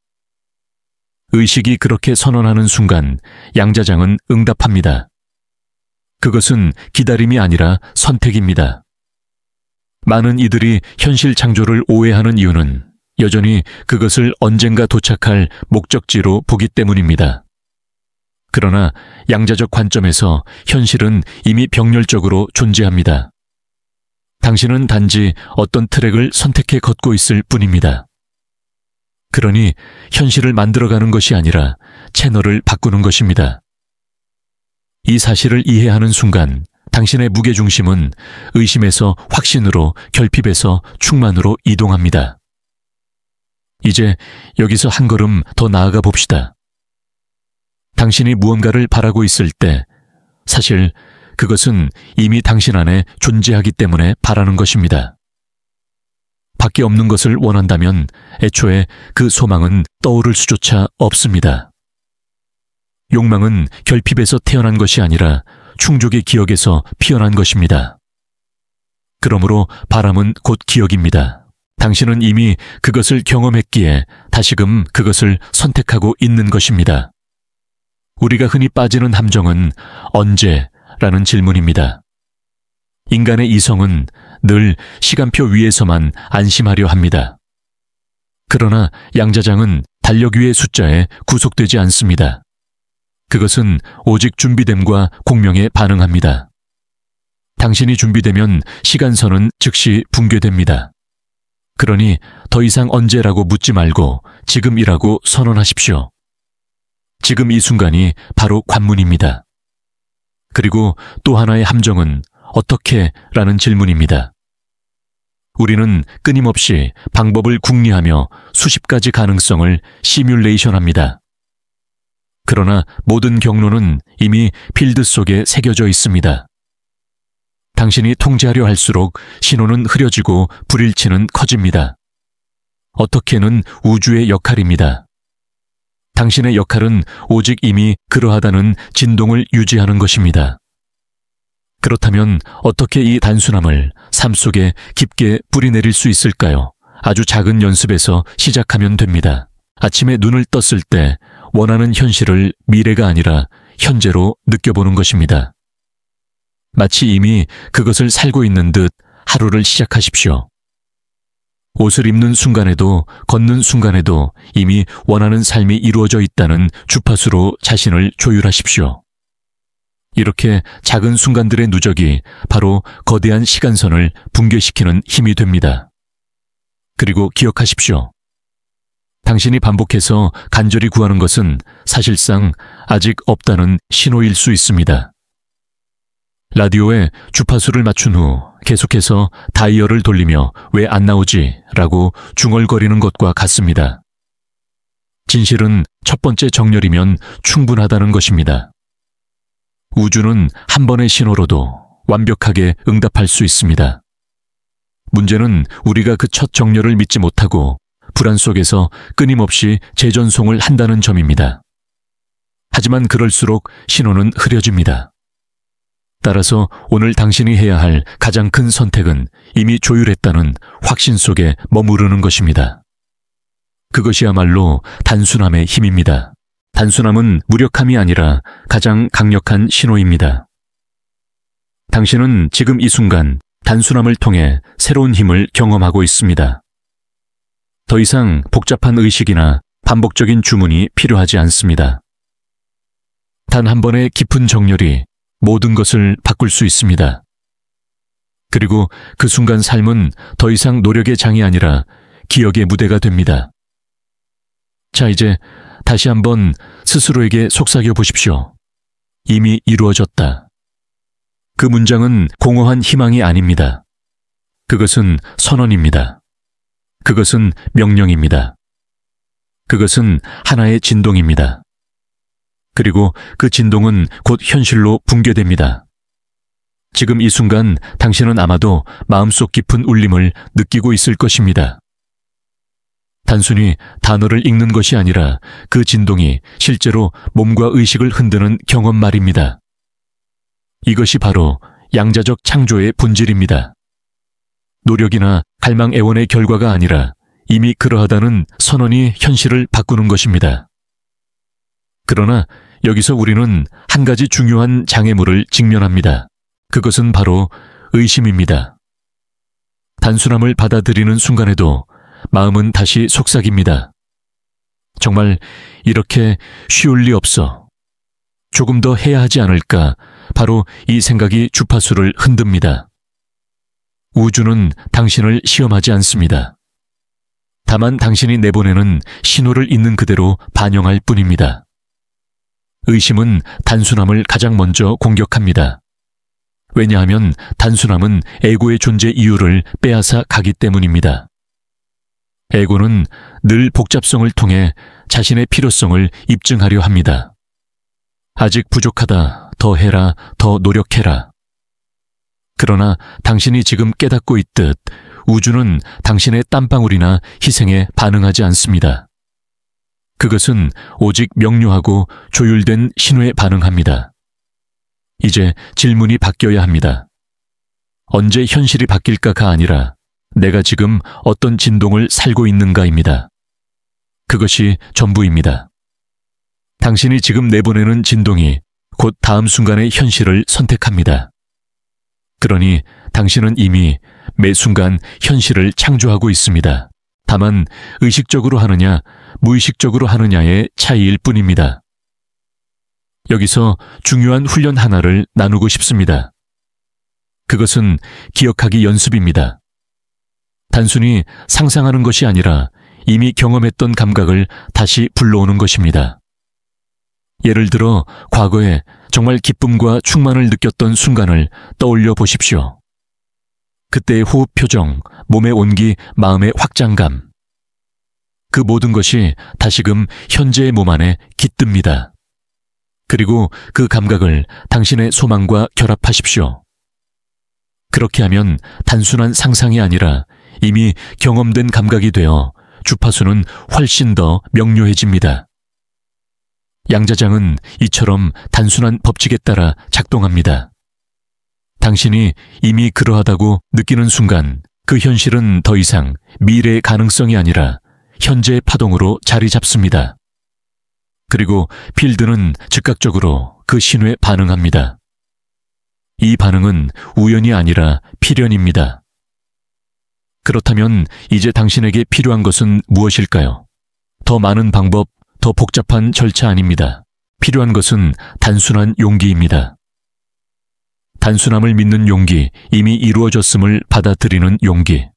의식이 그렇게 선언하는 순간 양자장은 응답합니다. 그것은 기다림이 아니라 선택입니다. 많은 이들이 현실 창조를 오해하는 이유는 여전히 그것을 언젠가 도착할 목적지로 보기 때문입니다. 그러나 양자적 관점에서 현실은 이미 병렬적으로 존재합니다. 당신은 단지 어떤 트랙을 선택해 걷고 있을 뿐입니다. 그러니 현실을 만들어가는 것이 아니라 채널을 바꾸는 것입니다. 이 사실을 이해하는 순간 당신의 무게중심은 의심에서 확신으로, 결핍에서 충만으로 이동합니다. 이제 여기서 한 걸음 더 나아가 봅시다. 당신이 무언가를 바라고 있을 때 사실 그것은 이미 당신 안에 존재하기 때문에 바라는 것입니다. 밖에 없는 것을 원한다면 애초에 그 소망은 떠오를 수조차 없습니다. 욕망은 결핍에서 태어난 것이 아니라 충족의 기억에서 피어난 것입니다. 그러므로 바람은 곧 기억입니다. 당신은 이미 그것을 경험했기에 다시금 그것을 선택하고 있는 것입니다. 우리가 흔히 빠지는 함정은 언제라는 질문입니다. 인간의 이성은 늘 시간표 위에서만 안심하려 합니다. 그러나 양자장은 달력 위의 숫자에 구속되지 않습니다. 그것은 오직 준비됨과 공명에 반응합니다. 당신이 준비되면 시간선은 즉시 붕괴됩니다. 그러니 더 이상 언제라고 묻지 말고 지금이라고 선언하십시오. 지금 이 순간이 바로 관문입니다. 그리고 또 하나의 함정은 어떻게? 라는 질문입니다. 우리는 끊임없이 방법을 궁리하며 수십 가지 가능성을 시뮬레이션합니다. 그러나 모든 경로는 이미 필드 속에 새겨져 있습니다. 당신이 통제하려 할수록 신호는 흐려지고 불일치는 커집니다. 어떻게는 우주의 역할입니다. 당신의 역할은 오직 이미 그러하다는 진동을 유지하는 것입니다. 그렇다면 어떻게 이 단순함을 삶 속에 깊게 뿌리내릴 수 있을까요? 아주 작은 연습에서 시작하면 됩니다. 아침에 눈을 떴을 때 원하는 현실을 미래가 아니라 현재로 느껴보는 것입니다. 마치 이미 그것을 살고 있는 듯 하루를 시작하십시오. 옷을 입는 순간에도 걷는 순간에도 이미 원하는 삶이 이루어져 있다는 주파수로 자신을 조율하십시오. 이렇게 작은 순간들의 누적이 바로 거대한 시간선을 붕괴시키는 힘이 됩니다. 그리고 기억하십시오. 당신이 반복해서 간절히 구하는 것은 사실상 아직 없다는 신호일 수 있습니다. 라디오에 주파수를 맞춘 후 계속해서 다이얼을 돌리며 왜 안 나오지? 라고 중얼거리는 것과 같습니다. 진실은 첫 번째 정렬이면 충분하다는 것입니다. 우주는 한 번의 신호로도 완벽하게 응답할 수 있습니다. 문제는 우리가 그 첫 정렬을 믿지 못하고 불안 속에서 끊임없이 재전송을 한다는 점입니다. 하지만 그럴수록 신호는 흐려집니다. 따라서 오늘 당신이 해야 할 가장 큰 선택은 이미 조율했다는 확신 속에 머무르는 것입니다. 그것이야말로 단순함의 힘입니다. 단순함은 무력함이 아니라 가장 강력한 신호입니다. 당신은 지금 이 순간 단순함을 통해 새로운 힘을 경험하고 있습니다. 더 이상 복잡한 의식이나 반복적인 주문이 필요하지 않습니다. 단 한 번의 깊은 정렬이 모든 것을 바꿀 수 있습니다. 그리고 그 순간 삶은 더 이상 노력의 장이 아니라 기억의 무대가 됩니다. 자, 이제 다시 한번 스스로에게 속삭여 보십시오. 이미 이루어졌다. 그 문장은 공허한 희망이 아닙니다. 그것은 선언입니다. 그것은 명령입니다. 그것은 하나의 진동입니다. 그리고 그 진동은 곧 현실로 붕괴됩니다. 지금 이 순간 당신은 아마도 마음속 깊은 울림을 느끼고 있을 것입니다. 단순히 단어를 읽는 것이 아니라 그 진동이 실제로 몸과 의식을 흔드는 경험 말입니다. 이것이 바로 양자적 창조의 본질입니다. 노력이나 갈망 애원의 결과가 아니라 이미 그러하다는 선언이 현실을 바꾸는 것입니다. 그러나 여기서 우리는 한 가지 중요한 장애물을 직면합니다. 그것은 바로 의심입니다. 단순함을 받아들이는 순간에도 마음은 다시 속삭입니다. 정말 이렇게 쉬울 리 없어. 조금 더 해야 하지 않을까? 바로 이 생각이 주파수를 흔듭니다. 우주는 당신을 시험하지 않습니다. 다만 당신이 내보내는 신호를 있는 그대로 반영할 뿐입니다. 의심은 단순함을 가장 먼저 공격합니다. 왜냐하면 단순함은 에고의 존재 이유를 빼앗아 가기 때문입니다. 에고는 늘 복잡성을 통해 자신의 필요성을 입증하려 합니다. 아직 부족하다, 더 해라, 더 노력해라. 그러나 당신이 지금 깨닫고 있듯 우주는 당신의 땀방울이나 희생에 반응하지 않습니다. 그것은 오직 명료하고 조율된 신호에 반응합니다. 이제 질문이 바뀌어야 합니다. 언제 현실이 바뀔까가 아니라 내가 지금 어떤 진동을 살고 있는가입니다. 그것이 전부입니다. 당신이 지금 내보내는 진동이 곧 다음 순간의 현실을 선택합니다. 그러니 당신은 이미 매 순간 현실을 창조하고 있습니다. 다만 의식적으로 하느냐, 무의식적으로 하느냐의 차이일 뿐입니다. 여기서 중요한 훈련 하나를 나누고 싶습니다. 그것은 기억하기 연습입니다. 단순히 상상하는 것이 아니라 이미 경험했던 감각을 다시 불러오는 것입니다. 예를 들어 과거에 정말 기쁨과 충만을 느꼈던 순간을 떠올려 보십시오. 그때의 호흡 표정, 몸의 온기, 마음의 확장감. 그 모든 것이 다시금 현재의 몸 안에 깃듭니다. 그리고 그 감각을 당신의 소망과 결합하십시오. 그렇게 하면 단순한 상상이 아니라 이미 경험된 감각이 되어 주파수는 훨씬 더 명료해집니다. 양자장은 이처럼 단순한 법칙에 따라 작동합니다. 당신이 이미 그러하다고 느끼는 순간 그 현실은 더 이상 미래의 가능성이 아니라 현재의 파동으로 자리 잡습니다. 그리고 필드는 즉각적으로 그 신호에 반응합니다. 이 반응은 우연이 아니라 필연입니다. 그렇다면 이제 당신에게 필요한 것은 무엇일까요? 더 많은 방법, 더 복잡한 절차 아닙니다. 필요한 것은 단순한 용기입니다. 단순함을 믿는 용기, 이미 이루어졌음을 받아들이는 용기.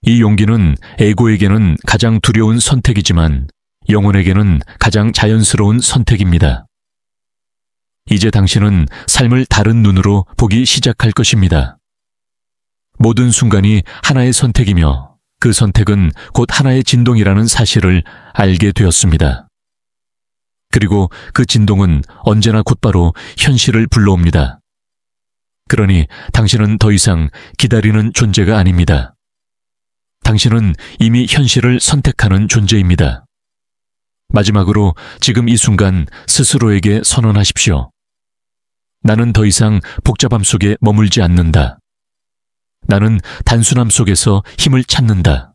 이 용기는 에고에게는 가장 두려운 선택이지만 영혼에게는 가장 자연스러운 선택입니다. 이제 당신은 삶을 다른 눈으로 보기 시작할 것입니다. 모든 순간이 하나의 선택이며 그 선택은 곧 하나의 진동이라는 사실을 알게 되었습니다. 그리고 그 진동은 언제나 곧바로 현실을 불러옵니다. 그러니 당신은 더 이상 기다리는 존재가 아닙니다. 당신은 이미 현실을 선택하는 존재입니다. 마지막으로 지금 이 순간 스스로에게 선언하십시오. 나는 더 이상 복잡함 속에 머물지 않는다. 나는 단순함 속에서 힘을 찾는다.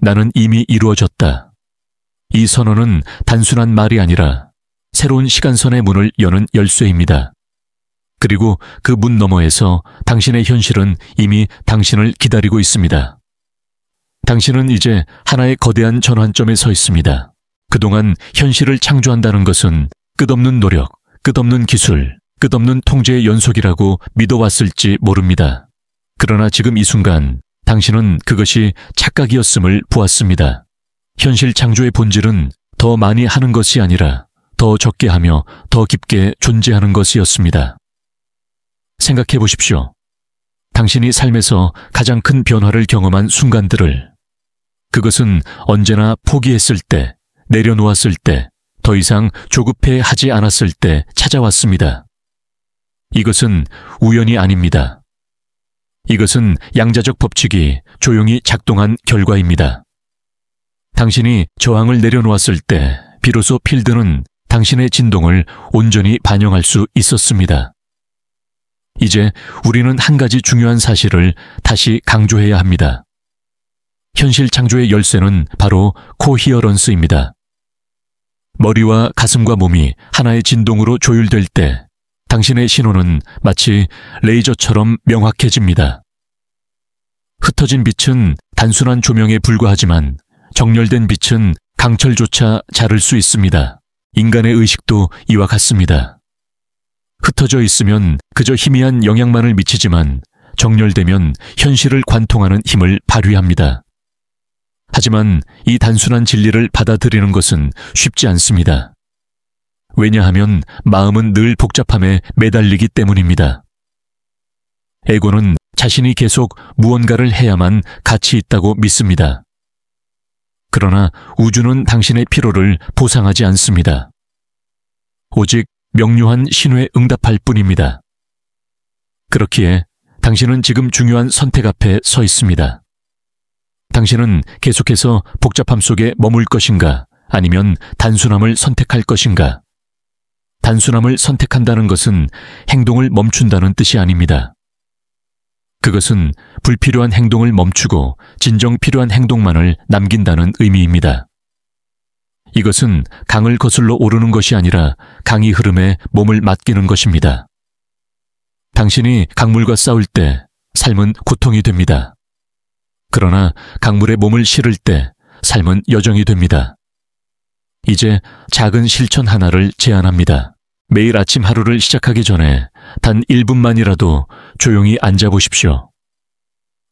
나는 이미 이루어졌다. 이 선언은 단순한 말이 아니라 새로운 시간선의 문을 여는 열쇠입니다. 그리고 그 문 너머에서 당신의 현실은 이미 당신을 기다리고 있습니다. 당신은 이제 하나의 거대한 전환점에 서 있습니다. 그동안 현실을 창조한다는 것은 끝없는 노력, 끝없는 기술, 끝없는 통제의 연속이라고 믿어왔을지 모릅니다. 그러나 지금 이 순간 당신은 그것이 착각이었음을 보았습니다. 현실 창조의 본질은 더 많이 하는 것이 아니라 더 적게 하며 더 깊게 존재하는 것이었습니다. 생각해 보십시오. 당신이 삶에서 가장 큰 변화를 경험한 순간들을, 그것은 언제나 포기했을 때, 내려놓았을 때, 더 이상 조급해 하지 않았을 때 찾아왔습니다. 이것은 우연이 아닙니다. 이것은 양자적 법칙이 조용히 작동한 결과입니다. 당신이 저항을 내려놓았을 때 비로소 필드는 당신의 진동을 온전히 반영할 수 있었습니다. 이제 우리는 한 가지 중요한 사실을 다시 강조해야 합니다. 현실 창조의 열쇠는 바로 코히어런스입니다. 머리와 가슴과 몸이 하나의 진동으로 조율될 때 당신의 신호는 마치 레이저처럼 명확해집니다. 흩어진 빛은 단순한 조명에 불과하지만 정렬된 빛은 강철조차 자를 수 있습니다. 인간의 의식도 이와 같습니다. 흩어져 있으면 그저 희미한 영향만을 미치지만 정렬되면 현실을 관통하는 힘을 발휘합니다. 하지만 이 단순한 진리를 받아들이는 것은 쉽지 않습니다. 왜냐하면 마음은 늘 복잡함에 매달리기 때문입니다. 에고는 자신이 계속 무언가를 해야만 가치 있다고 믿습니다. 그러나 우주는 당신의 피로를 보상하지 않습니다. 오직 명료한 신호에 응답할 뿐입니다. 그렇기에 당신은 지금 중요한 선택 앞에 서 있습니다. 당신은 계속해서 복잡함 속에 머물 것인가, 아니면 단순함을 선택할 것인가? 단순함을 선택한다는 것은 행동을 멈춘다는 뜻이 아닙니다. 그것은 불필요한 행동을 멈추고 진정 필요한 행동만을 남긴다는 의미입니다. 이것은 강을 거슬러 오르는 것이 아니라 강의 흐름에 몸을 맡기는 것입니다. 당신이 강물과 싸울 때 삶은 고통이 됩니다. 그러나 강물에 몸을 실을 때 삶은 여정이 됩니다. 이제 작은 실천 하나를 제안합니다. 매일 아침 하루를 시작하기 전에 단 1분만이라도 조용히 앉아보십시오.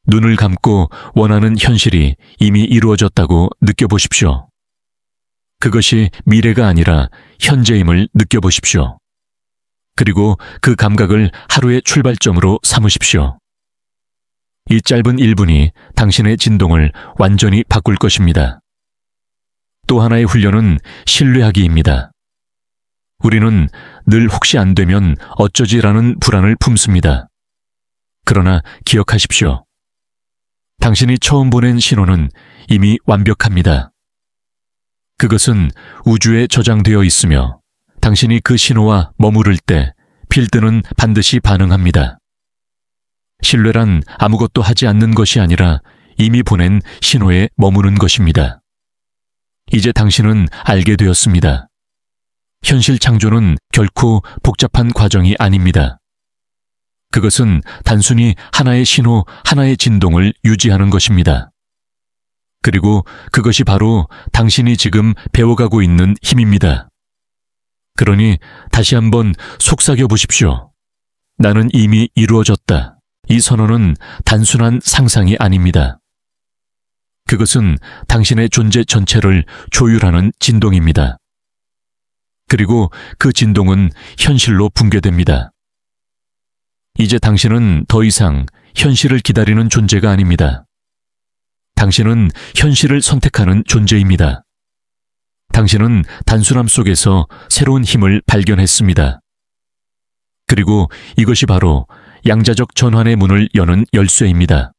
눈을 감고 원하는 현실이 이미 이루어졌다고 느껴보십시오. 그것이 미래가 아니라 현재임을 느껴보십시오. 그리고 그 감각을 하루의 출발점으로 삼으십시오. 이 짧은 1분이 당신의 진동을 완전히 바꿀 것입니다. 또 하나의 훈련은 신뢰하기입니다. 우리는 늘 혹시 안 되면 어쩌지라는 불안을 품습니다. 그러나 기억하십시오. 당신이 처음 보낸 신호는 이미 완벽합니다. 그것은 우주에 저장되어 있으며 당신이 그 신호와 머무를 때 필드는 반드시 반응합니다. 신뢰란 아무것도 하지 않는 것이 아니라 이미 보낸 신호에 머무는 것입니다. 이제 당신은 알게 되었습니다. 현실 창조는 결코 복잡한 과정이 아닙니다. 그것은 단순히 하나의 신호, 하나의 진동을 유지하는 것입니다. 그리고 그것이 바로 당신이 지금 배워가고 있는 힘입니다. 그러니 다시 한번 속삭여 보십시오. 나는 이미 이루어졌다. 이 선언은 단순한 상상이 아닙니다. 그것은 당신의 존재 전체를 조율하는 진동입니다. 그리고 그 진동은 현실로 붕괴됩니다. 이제 당신은 더 이상 현실을 기다리는 존재가 아닙니다. 당신은 현실을 선택하는 존재입니다. 당신은 단순함 속에서 새로운 힘을 발견했습니다. 그리고 이것이 바로 양자적 전환의 문을 여는 열쇠입니다.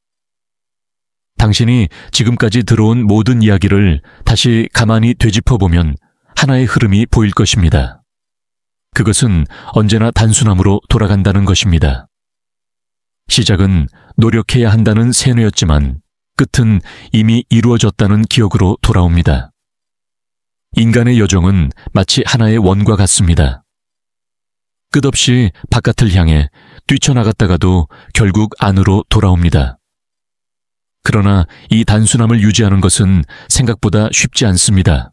당신이 지금까지 들어온 모든 이야기를 다시 가만히 되짚어보면 하나의 흐름이 보일 것입니다. 그것은 언제나 단순함으로 돌아간다는 것입니다. 시작은 노력해야 한다는 세뇌였지만 끝은 이미 이루어졌다는 기억으로 돌아옵니다. 인간의 여정은 마치 하나의 원과 같습니다. 끝없이 바깥을 향해 뛰쳐나갔다가도 결국 안으로 돌아옵니다. 그러나 이 단순함을 유지하는 것은 생각보다 쉽지 않습니다.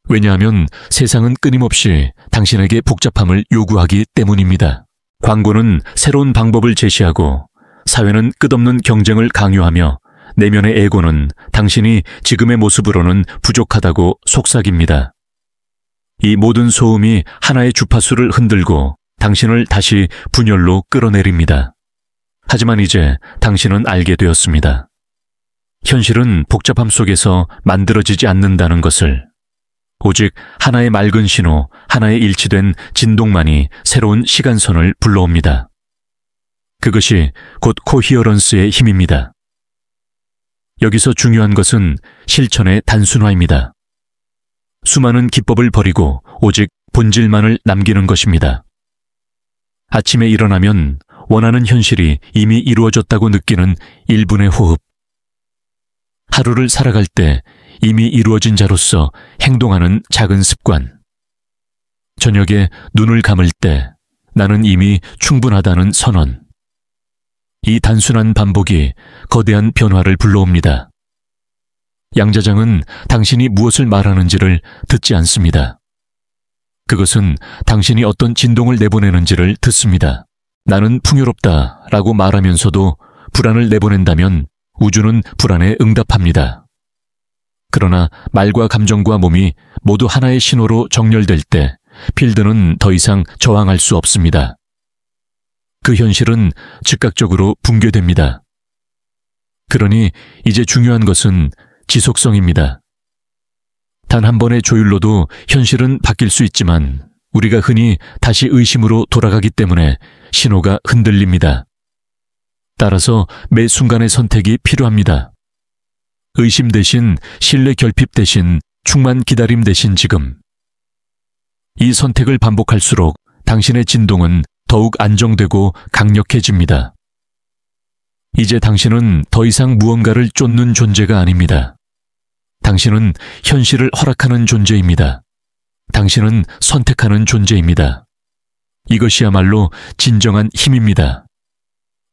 왜냐하면 세상은 끊임없이 당신에게 복잡함을 요구하기 때문입니다. 광고는 새로운 방법을 제시하고 사회는 끝없는 경쟁을 강요하며 내면의 에고는 당신이 지금의 모습으로는 부족하다고 속삭입니다. 이 모든 소음이 하나의 주파수를 흔들고 당신을 다시 분열로 끌어내립니다. 하지만 이제 당신은 알게 되었습니다. 현실은 복잡함 속에서 만들어지지 않는다는 것을. 오직 하나의 맑은 신호, 하나의 일치된 진동만이 새로운 시간선을 불러옵니다. 그것이 곧 코히어런스의 힘입니다. 여기서 중요한 것은 실천의 단순화입니다. 수많은 기법을 버리고 오직 본질만을 남기는 것입니다. 아침에 일어나면 원하는 현실이 이미 이루어졌다고 느끼는 1분의 호흡. 하루를 살아갈 때 이미 이루어진 자로서 행동하는 작은 습관. 저녁에 눈을 감을 때 나는 이미 충분하다는 선언. 이 단순한 반복이 거대한 변화를 불러옵니다. 양자장은 당신이 무엇을 말하는지를 듣지 않습니다. 그것은 당신이 어떤 진동을 내보내는지를 듣습니다. 나는 풍요롭다 라고 말하면서도 불안을 내보낸다면 우주는 불안에 응답합니다. 그러나 말과 감정과 몸이 모두 하나의 신호로 정렬될 때 필드는 더 이상 저항할 수 없습니다. 그 현실은 즉각적으로 붕괴됩니다. 그러니 이제 중요한 것은 지속성입니다. 단 한 번의 조율로도 현실은 바뀔 수 있지만 우리가 흔히 다시 의심으로 돌아가기 때문에 신호가 흔들립니다. 따라서 매 순간의 선택이 필요합니다. 의심 대신 신뢰 결핍 대신 충만 기다림 대신 지금. 이 선택을 반복할수록 당신의 진동은 더욱 안정되고 강력해집니다. 이제 당신은 더 이상 무언가를 쫓는 존재가 아닙니다. 당신은 현실을 허락하는 존재입니다. 당신은 선택하는 존재입니다. 이것이야말로 진정한 힘입니다.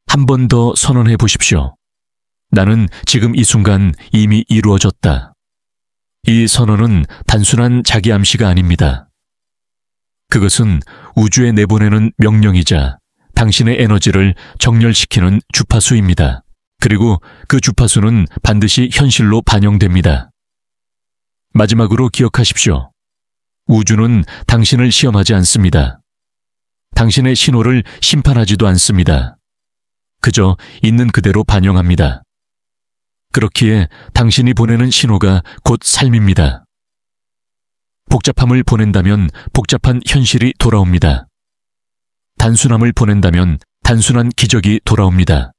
한 번 더 선언해 보십시오. 나는 지금 이 순간 이미 이루어졌다. 이 선언은 단순한 자기 암시가 아닙니다. 그것은 우주에 내보내는 명령이자 당신의 에너지를 정렬시키는 주파수입니다. 그리고 그 주파수는 반드시 현실로 반영됩니다. 마지막으로 기억하십시오. 우주는 당신을 시험하지 않습니다. 당신의 신호를 심판하지도 않습니다. 그저 있는 그대로 반영합니다. 그렇기에 당신이 보내는 신호가 곧 삶입니다. 복잡함을 보낸다면 복잡한 현실이 돌아옵니다. 단순함을 보낸다면 단순한 기적이 돌아옵니다.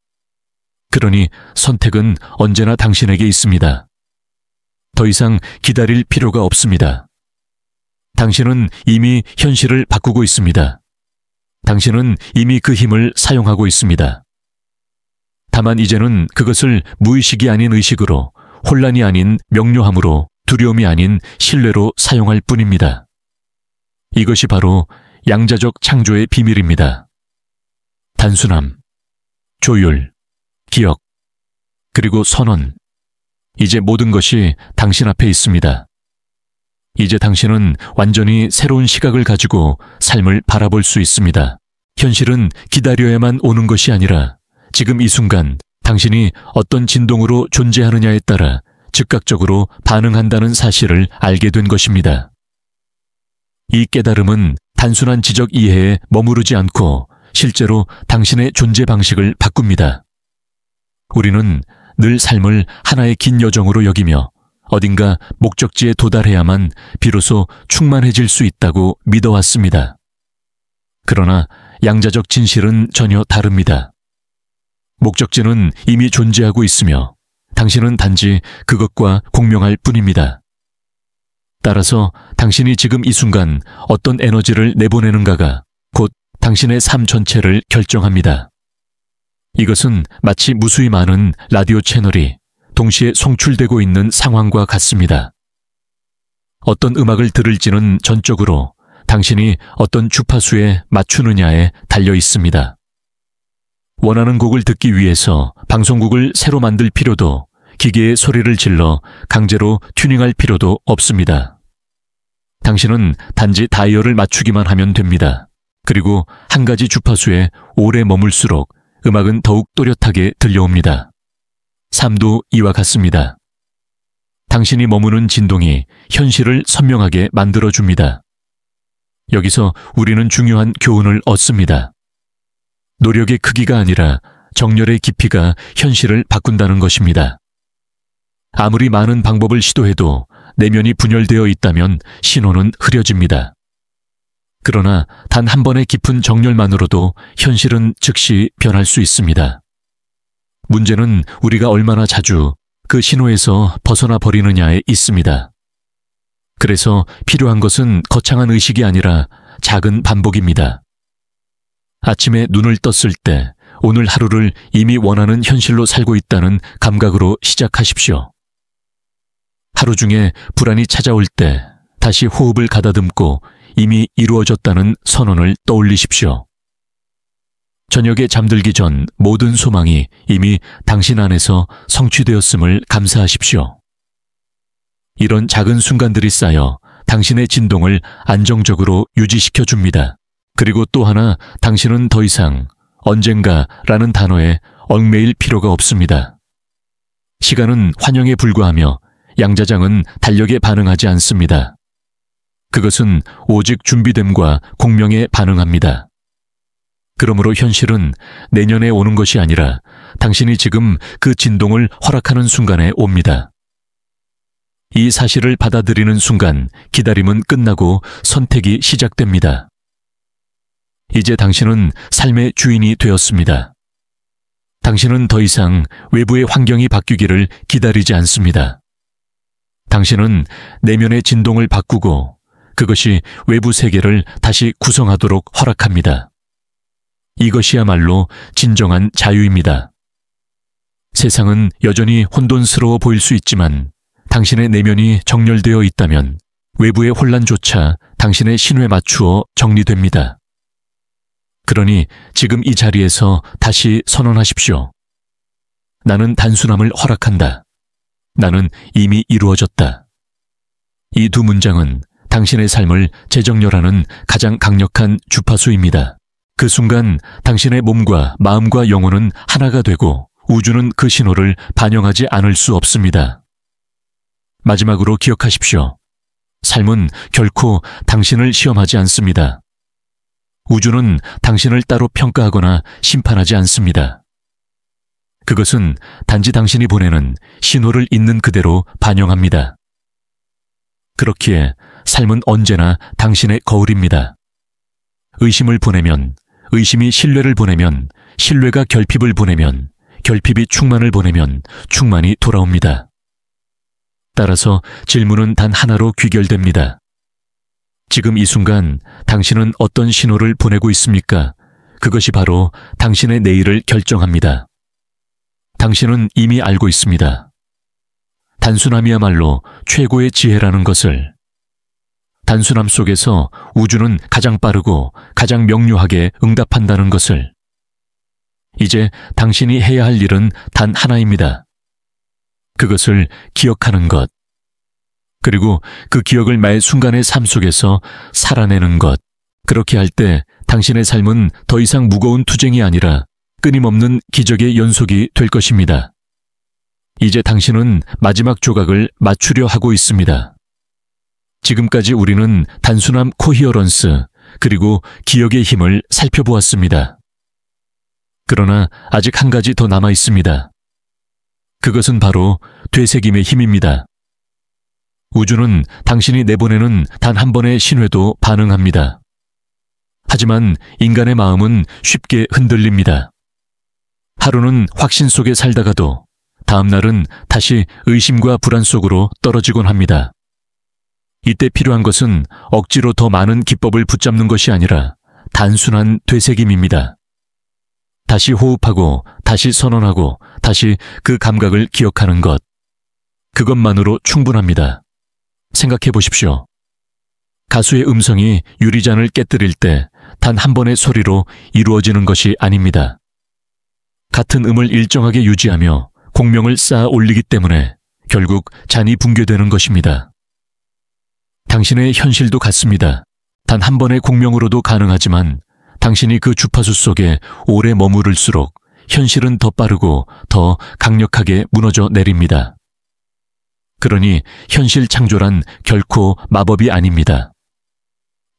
그러니 선택은 언제나 당신에게 있습니다. 더 이상 기다릴 필요가 없습니다. 당신은 이미 현실을 바꾸고 있습니다. 당신은 이미 그 힘을 사용하고 있습니다. 다만 이제는 그것을 무의식이 아닌 의식으로, 혼란이 아닌 명료함으로, 두려움이 아닌 신뢰로 사용할 뿐입니다. 이것이 바로 양자적 창조의 비밀입니다. 단순함, 조율, 기억, 그리고 선언. 이제 모든 것이 당신 앞에 있습니다. 이제 당신은 완전히 새로운 시각을 가지고 삶을 바라볼 수 있습니다. 현실은 기다려야만 오는 것이 아니라 지금 이 순간 당신이 어떤 진동으로 존재하느냐에 따라 즉각적으로 반응한다는 사실을 알게 된 것입니다. 이 깨달음은 단순한 지적 이해에 머무르지 않고 실제로 당신의 존재 방식을 바꿉니다. 우리는 늘 삶을 하나의 긴 여정으로 여기며 어딘가 목적지에 도달해야만 비로소 충만해질 수 있다고 믿어왔습니다. 그러나 양자적 진실은 전혀 다릅니다. 목적지는 이미 존재하고 있으며 당신은 단지 그것과 공명할 뿐입니다. 따라서 당신이 지금 이 순간 어떤 에너지를 내보내는가가 곧 당신의 삶 전체를 결정합니다. 이것은 마치 무수히 많은 라디오 채널이 동시에 송출되고 있는 상황과 같습니다. 어떤 음악을 들을지는 전적으로 당신이 어떤 주파수에 맞추느냐에 달려 있습니다. 원하는 곡을 듣기 위해서 방송국을 새로 만들 필요도, 기계의 소리를 질러 강제로 튜닝할 필요도 없습니다. 당신은 단지 다이얼을 맞추기만 하면 됩니다. 그리고 한 가지 주파수에 오래 머물수록 음악은 더욱 또렷하게 들려옵니다. 삶도 이와 같습니다. 당신이 머무는 진동이 현실을 선명하게 만들어줍니다. 여기서 우리는 중요한 교훈을 얻습니다. 노력의 크기가 아니라 정열의 깊이가 현실을 바꾼다는 것입니다. 아무리 많은 방법을 시도해도 내면이 분열되어 있다면 신호는 흐려집니다. 그러나 단 한 번의 깊은 정열만으로도 현실은 즉시 변할 수 있습니다. 문제는 우리가 얼마나 자주 그 신호에서 벗어나 버리느냐에 있습니다. 그래서 필요한 것은 거창한 의식이 아니라 작은 반복입니다. 아침에 눈을 떴을 때 오늘 하루를 이미 원하는 현실로 살고 있다는 감각으로 시작하십시오. 하루 중에 불안이 찾아올 때 다시 호흡을 가다듬고 이미 이루어졌다는 선언을 떠올리십시오. 저녁에 잠들기 전 모든 소망이 이미 당신 안에서 성취되었음을 감사하십시오. 이런 작은 순간들이 쌓여 당신의 진동을 안정적으로 유지시켜 줍니다. 그리고 또 하나, 당신은 더 이상 언젠가라는 단어에 얽매일 필요가 없습니다. 시간은 환영에 불과하며 양자장은 달력에 반응하지 않습니다. 그것은 오직 준비됨과 공명에 반응합니다. 그러므로 현실은 내년에 오는 것이 아니라 당신이 지금 그 진동을 허락하는 순간에 옵니다. 이 사실을 받아들이는 순간 기다림은 끝나고 선택이 시작됩니다. 이제 당신은 삶의 주인이 되었습니다. 당신은 더 이상 외부의 환경이 바뀌기를 기다리지 않습니다. 당신은 내면의 진동을 바꾸고 그것이 외부 세계를 다시 구성하도록 허락합니다. 이것이야말로 진정한 자유입니다. 세상은 여전히 혼돈스러워 보일 수 있지만 당신의 내면이 정렬되어 있다면 외부의 혼란조차 당신의 신호에 맞추어 정리됩니다. 그러니 지금 이 자리에서 다시 선언하십시오. 나는 단순함을 허락한다. 나는 이미 이루어졌다. 이 두 문장은 당신의 삶을 재정렬하는 가장 강력한 주파수입니다. 그 순간 당신의 몸과 마음과 영혼은 하나가 되고 우주는 그 신호를 반영하지 않을 수 없습니다. 마지막으로 기억하십시오. 삶은 결코 당신을 시험하지 않습니다. 우주는 당신을 따로 평가하거나 심판하지 않습니다. 그것은 단지 당신이 보내는 신호를 있는 그대로 반영합니다. 그렇기에 삶은 언제나 당신의 거울입니다. 의심을 보내면, 의심이 신뢰를 보내면, 신뢰가 결핍을 보내면, 결핍이 충만을 보내면 충만이 돌아옵니다. 따라서 질문은 단 하나로 귀결됩니다. 지금 이 순간 당신은 어떤 신호를 보내고 있습니까? 그것이 바로 당신의 내일을 결정합니다. 당신은 이미 알고 있습니다. 단순함이야말로 최고의 지혜라는 것을. 단순함 속에서 우주는 가장 빠르고 가장 명료하게 응답한다는 것을. 이제 당신이 해야 할 일은 단 하나입니다. 그것을 기억하는 것. 그리고 그 기억을 매 순간의 삶 속에서 살아내는 것. 그렇게 할 때 당신의 삶은 더 이상 무거운 투쟁이 아니라 끊임없는 기적의 연속이 될 것입니다. 이제 당신은 마지막 조각을 맞추려 하고 있습니다. 지금까지 우리는 단순함 코히어런스 그리고 기억의 힘을 살펴보았습니다. 그러나 아직 한 가지 더 남아 있습니다. 그것은 바로 되새김의 힘입니다. 우주는 당신이 내보내는 단 한 번의 신호에도 반응합니다. 하지만 인간의 마음은 쉽게 흔들립니다. 하루는 확신 속에 살다가도 다음 날은 다시 의심과 불안 속으로 떨어지곤 합니다. 이때 필요한 것은 억지로 더 많은 기법을 붙잡는 것이 아니라 단순한 되새김입니다. 다시 호흡하고 다시 선언하고 다시 그 감각을 기억하는 것. 그것만으로 충분합니다. 생각해 보십시오. 가수의 음성이 유리잔을 깨뜨릴 때 단 한 번의 소리로 이루어지는 것이 아닙니다. 같은 음을 일정하게 유지하며 공명을 쌓아 올리기 때문에 결국 잔이 붕괴되는 것입니다. 당신의 현실도 같습니다. 단 한 번의 공명으로도 가능하지만 당신이 그 주파수 속에 오래 머무를수록 현실은 더 빠르고 더 강력하게 무너져 내립니다. 그러니 현실 창조란 결코 마법이 아닙니다.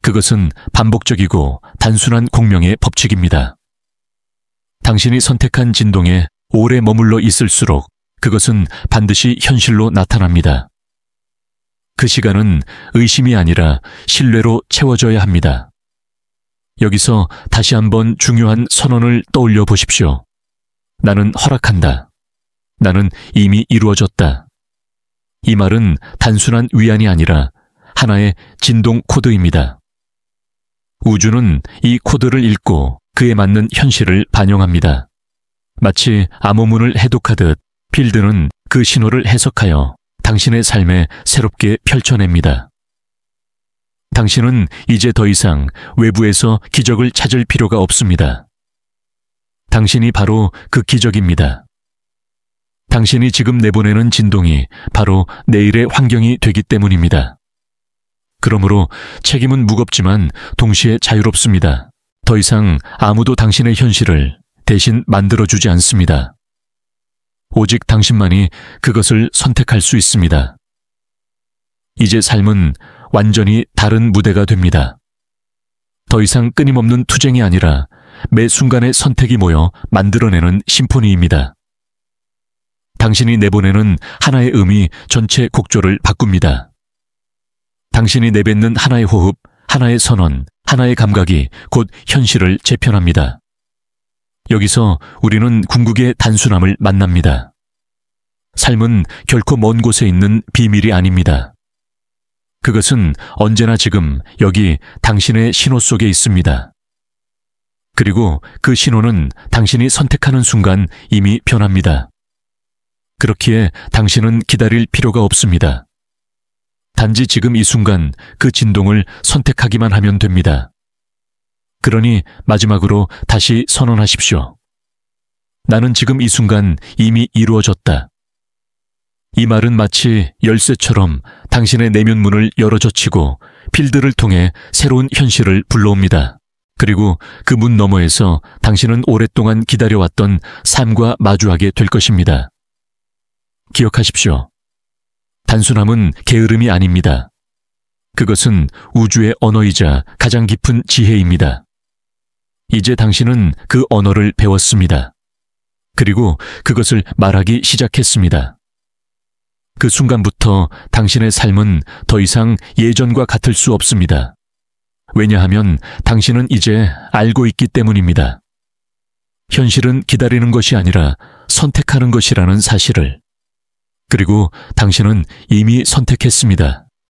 그것은 반복적이고 단순한 공명의 법칙입니다. 당신이 선택한 진동에 오래 머물러 있을수록 그것은 반드시 현실로 나타납니다. 그 시간은 의심이 아니라 신뢰로 채워져야 합니다. 여기서 다시 한번 중요한 선언을 떠올려 보십시오. 나는 허락한다. 나는 이미 이루어졌다. 이 말은 단순한 위안이 아니라 하나의 진동 코드입니다. 우주는 이 코드를 읽고 그에 맞는 현실을 반영합니다. 마치 암호문을 해독하듯 필드는 그 신호를 해석하여 당신의 삶에 새롭게 펼쳐냅니다. 당신은 이제 더 이상 외부에서 기적을 찾을 필요가 없습니다. 당신이 바로 그 기적입니다. 당신이 지금 내보내는 진동이 바로 내일의 환경이 되기 때문입니다. 그러므로 책임은 무겁지만 동시에 자유롭습니다. 더 이상 아무도 당신의 현실을 대신 만들어주지 않습니다. 오직 당신만이 그것을 선택할 수 있습니다. 이제 삶은 완전히 다른 무대가 됩니다. 더 이상 끊임없는 투쟁이 아니라 매 순간의 선택이 모여 만들어내는 심포니입니다. 당신이 내보내는 하나의 음이 전체 곡조를 바꿉니다. 당신이 내뱉는 하나의 호흡, 하나의 선언, 하나의 감각이 곧 현실을 재편합니다. 여기서 우리는 궁극의 단순함을 만납니다. 삶은 결코 먼 곳에 있는 비밀이 아닙니다. 그것은 언제나 지금 여기 당신의 신호 속에 있습니다. 그리고 그 신호는 당신이 선택하는 순간 이미 변합니다. 그렇기에 당신은 기다릴 필요가 없습니다. 단지 지금 이 순간 그 진동을 선택하기만 하면 됩니다. 그러니 마지막으로 다시 선언하십시오. 나는 지금 이 순간 이미 이루어졌다. 이 말은 마치 열쇠처럼 당신의 내면 문을 열어젖히고 필드를 통해 새로운 현실을 불러옵니다. 그리고 그 문 너머에서 당신은 오랫동안 기다려왔던 삶과 마주하게 될 것입니다. 기억하십시오. 단순함은 게으름이 아닙니다. 그것은 우주의 언어이자 가장 깊은 지혜입니다. 이제 당신은 그 언어를 배웠습니다. 그리고 그것을 말하기 시작했습니다. 그 순간부터 당신의 삶은 더 이상 예전과 같을 수 없습니다. 왜냐하면 당신은 이제 알고 있기 때문입니다. 현실은 기다리는 것이 아니라 선택하는 것이라는 사실을. 그리고 당신은 이미 선택했습니다.